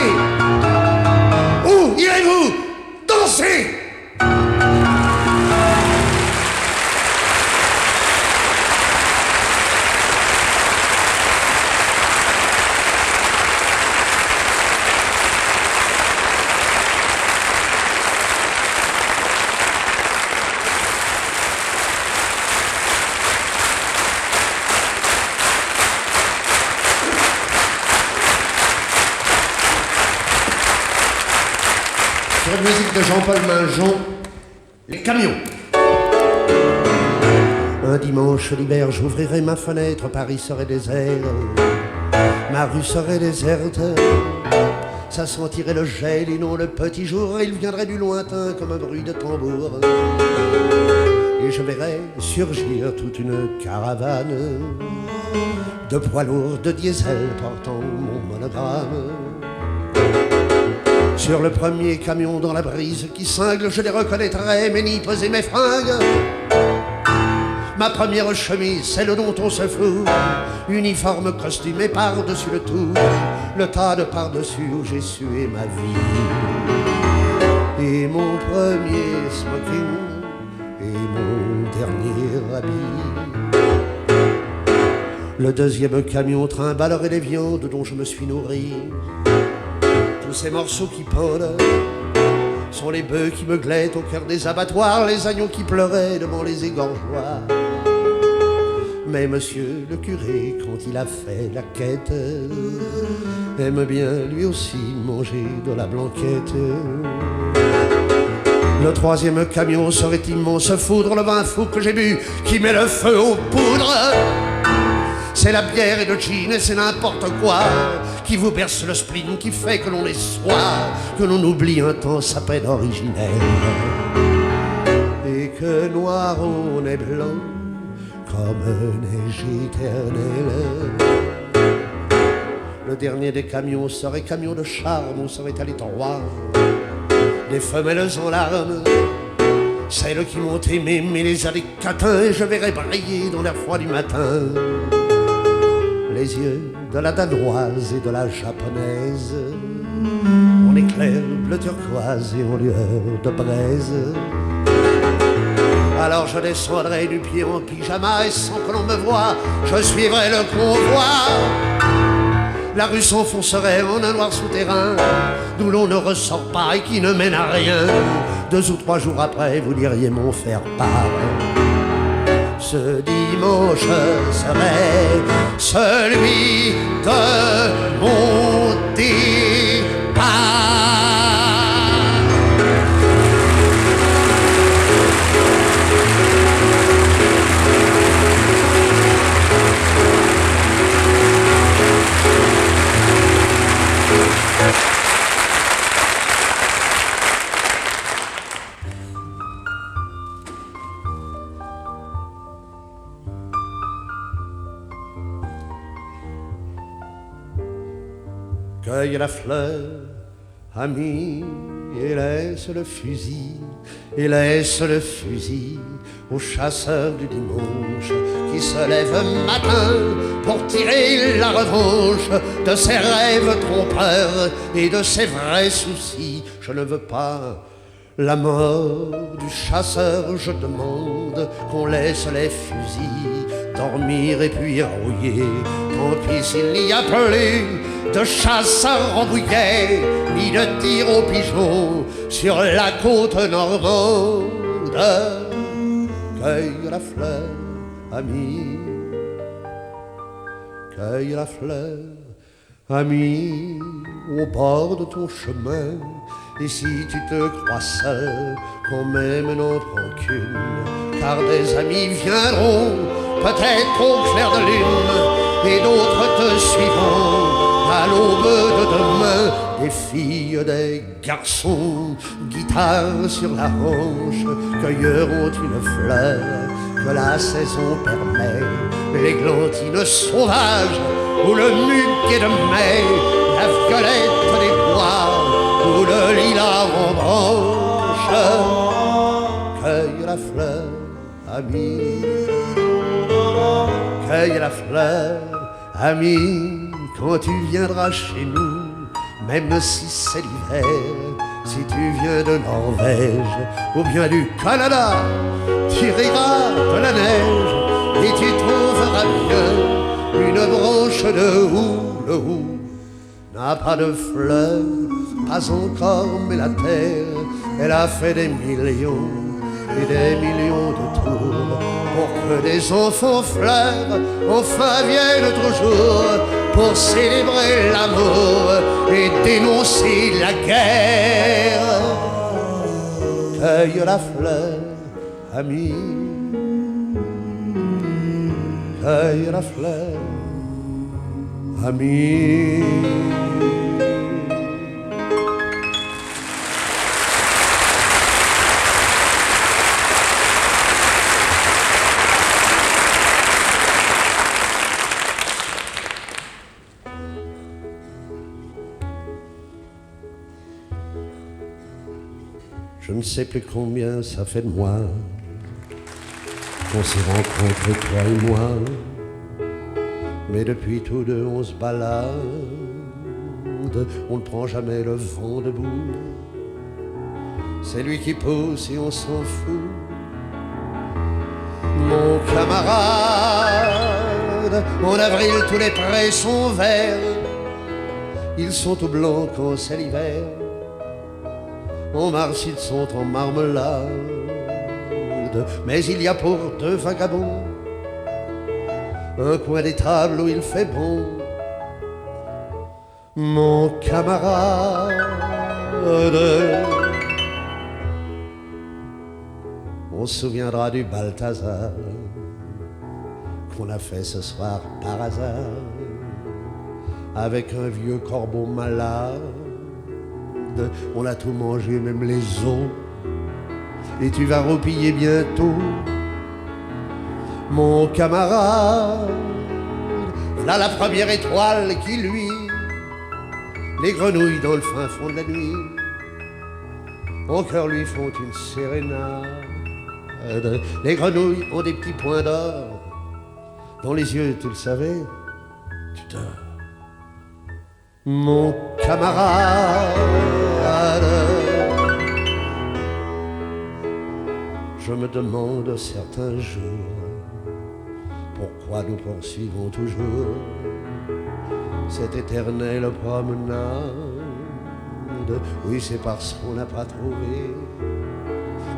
Où irez-vous danser? Sur la musique de Jean-Paul Minjon, Les Camions. Un dimanche d'hiver, j'ouvrirai ma fenêtre, Paris serait désert, ma rue serait déserte, ça sentirait le gel et non le petit jour, il viendrait du lointain comme un bruit de tambour. Et je verrais surgir toute une caravane de poids lourds, de diesel portant mon monogramme. Sur le premier camion dans la brise qui cingle, je les reconnaîtrai, mes nippes et mes fringues. Ma première chemise, celle dont on se fout, uniforme costumé par-dessus le tout, le tas de par-dessus où j'ai sué ma vie. Et mon premier smoking, et mon dernier habit. Le deuxième camion trimballerait les viandes dont je me suis nourri. Tous ces morceaux qui pendent sont les bœufs qui me glettent au cœur des abattoirs, les agneaux qui pleuraient devant les égorgeoirs. Mais monsieur le curé, quand il a fait la quête, aime bien lui aussi manger de la blanquette. Le troisième camion serait immense foudre, le vin fou que j'ai bu qui met le feu aux poudres. C'est la bière et le gin et c'est n'importe quoi qui vous berce le spleen, qui fait que l'on est soir, que l'on oublie un temps sa peine originelle. Et que noir on est blanc comme neige éternelle. Le dernier des camions serait camion de charme, on serait allé droit des femelles en larmes, celles qui m'ont aimé mais les années catins, et je verrais briller dans l'air froid du matin les yeux de la danoise et de la japonaise, en éclair bleu turquoise et en lueur de braise. Alors je descendrai du pied en pyjama et sans que l'on me voie, je suivrai le convoi. La rue s'enfoncerait en un noir souterrain d'où l'on ne ressort pas et qui ne mène à rien. 2 ou 3 jours après, vous diriez mon faire-part. Ce dimanche serait celui de mon départ. Cueille la fleur, ami, et laisse le fusil, et laisse le fusil au chasseur du dimanche qui se lève matin pour tirer la revanche de ses rêves trompeurs et de ses vrais soucis. Je ne veux pas la mort du chasseur, je demande qu'on laisse les fusils dormir et puis rouiller. Tant pis s'il n'y a plus de chasseurs embrouillés, ni de tir aux pigeons sur la côte normande. Cueille la fleur, ami, cueille la fleur, ami, au bord de ton chemin. Et si tu te crois seul, qu'on même notre rancune, car des amis viendront, peut-être au clair de lune, et d'autres te suivront à l'aube de demain. Des filles, des garçons, guitare sur la hanche, cueilleront une fleur que la saison permet. L'églantine sauvage ou le muguet de mai, la violette des bois ou le lilas en branche. Cueille la fleur, ami, cueille la fleur, ami, quand tu viendras chez nous, même si c'est l'hiver. Si tu viens de Norvège ou bien du Canada, tu riras de la neige et tu trouveras bien une branche de houx. Le houx n'a pas de fleurs, pas encore, mais la terre, elle a fait des millions et des millions de tours pour que des enfants fleurs enfin viennent toujours pour célébrer l'amour et dénoncer la guerre. Cueille la fleur, ami, cueille la fleur, ami. Je ne sais plus combien ça fait de mois qu'on s'est rencontrés, toi et moi. Mais depuis tous deux on se balade, on ne prend jamais le vent debout. C'est lui qui pousse et on s'en fout. Mon camarade, en avril tous les prés sont verts. Ils sont tout blancs quand c'est l'hiver. En mars ils sont en marmelade. Mais il y a pour deux vagabonds un coin des tables où il fait bon. Mon camarade, on se souviendra du Balthazar qu'on a fait ce soir par hasard avec un vieux corbeau malade. On a tout mangé, même les os, et tu vas roupiller bientôt. Mon camarade, là la première étoile qui luit, les grenouilles dans le fin fond de la nuit, en chœur lui font une sérénade. Les grenouilles ont des petits points d'or dans les yeux, tu le savais, tu dors. Mon camarade, je me demande certains jours pourquoi nous poursuivons toujours cette éternelle promenade. Oui, c'est parce qu'on n'a pas trouvé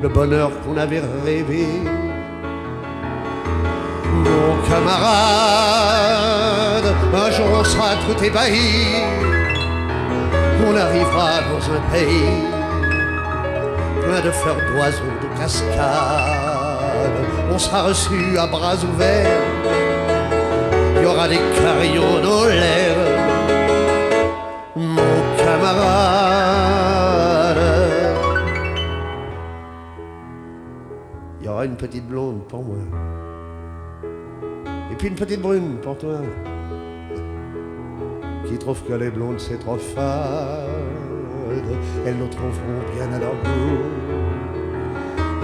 le bonheur qu'on avait rêvé. Mon camarade, un jour on sera tout ébahi, on arrivera dans un pays plein de fleurs d'oiseaux, de cascades. On sera reçu à bras ouverts, il y aura des carillons dans l'air. Mon camarade, il y aura une petite blonde pour moi, et puis une petite brune pour toi, qui trouve que les blondes c'est trop fade. Elles nous trouveront bien à leur goût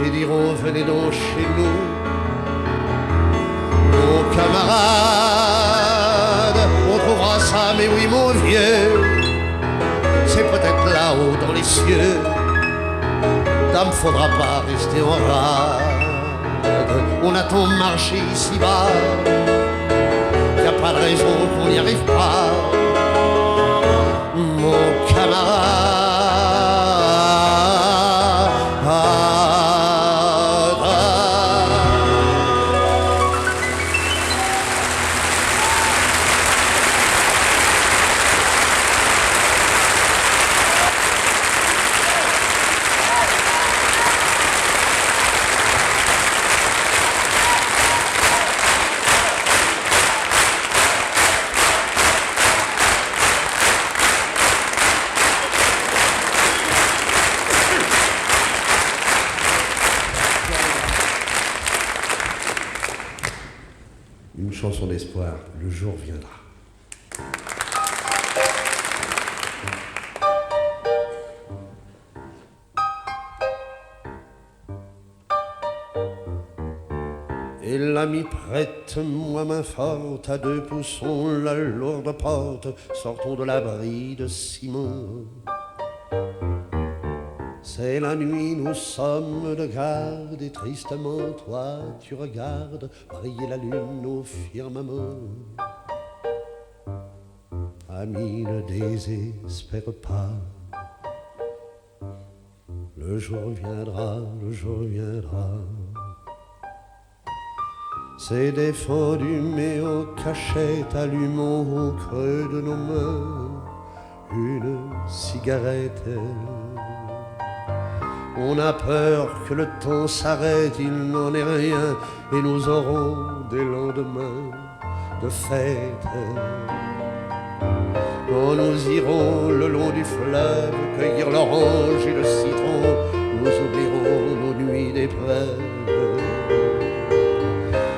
et diront venez donc chez nous. Mon camarade, on trouvera ça, mais oui mon vieux, c'est peut-être là-haut dans les cieux, l'homme faudra pas rester en rade. On a tant marché ici-bas, y a pas de raison qu'on n'y arrive pas, mon camarade. Une chanson d'espoir, le jour viendra. Et l'ami prête-moi main forte, à 2 poussons la lourde porte, sortons de l'abri de Simon. C'est la nuit, nous sommes de garde, et tristement toi tu regardes briller la lune au firmament. Ami, ne désespère pas, le jour viendra, le jour viendra. C'est défendu, mais en cachette, allumons au creux de nos mains une cigarette. On a peur que le temps s'arrête, il n'en est rien, et nous aurons des lendemains de fête. Quand nous irons le long du fleuve cueillir l'orange et le citron, nous oublierons nos nuits d'épreuve.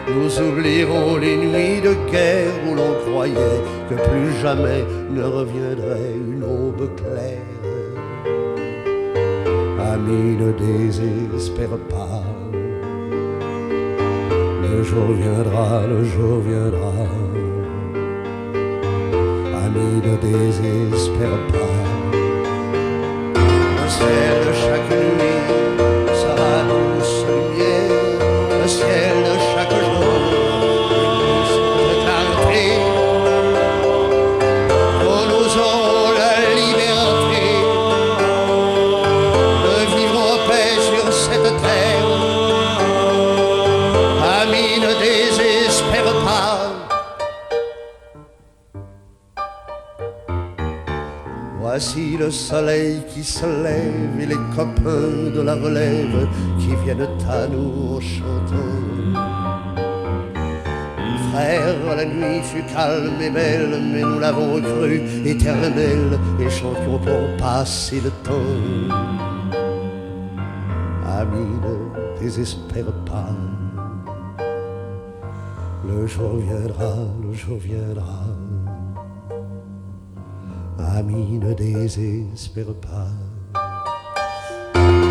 Nous oublierons les nuits de guerre où l'on croyait que plus jamais ne reviendrait une aube claire. Ami, ne désespère pas, le jour viendra, le jour viendra. Ami, ne désespère pas, le ciel de chaque nuit sera douce lumière, le ciel de chaque jour une douce clarté. Quand nous aurons la liberté de vivre en paix sur cette terre, ami, ne désespère pas. Voici le soleil qui se lève et les copains de la relève qui viennent à nous en chantant. Frère, la nuit fut calme et belle, mais nous l'avons crue éternelle et chantions pour passer le temps. Ami, ne désespère pas, le jour viendra, le jour viendra. Ami, ne désespère pas,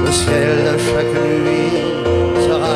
le ciel de chaque nuit sera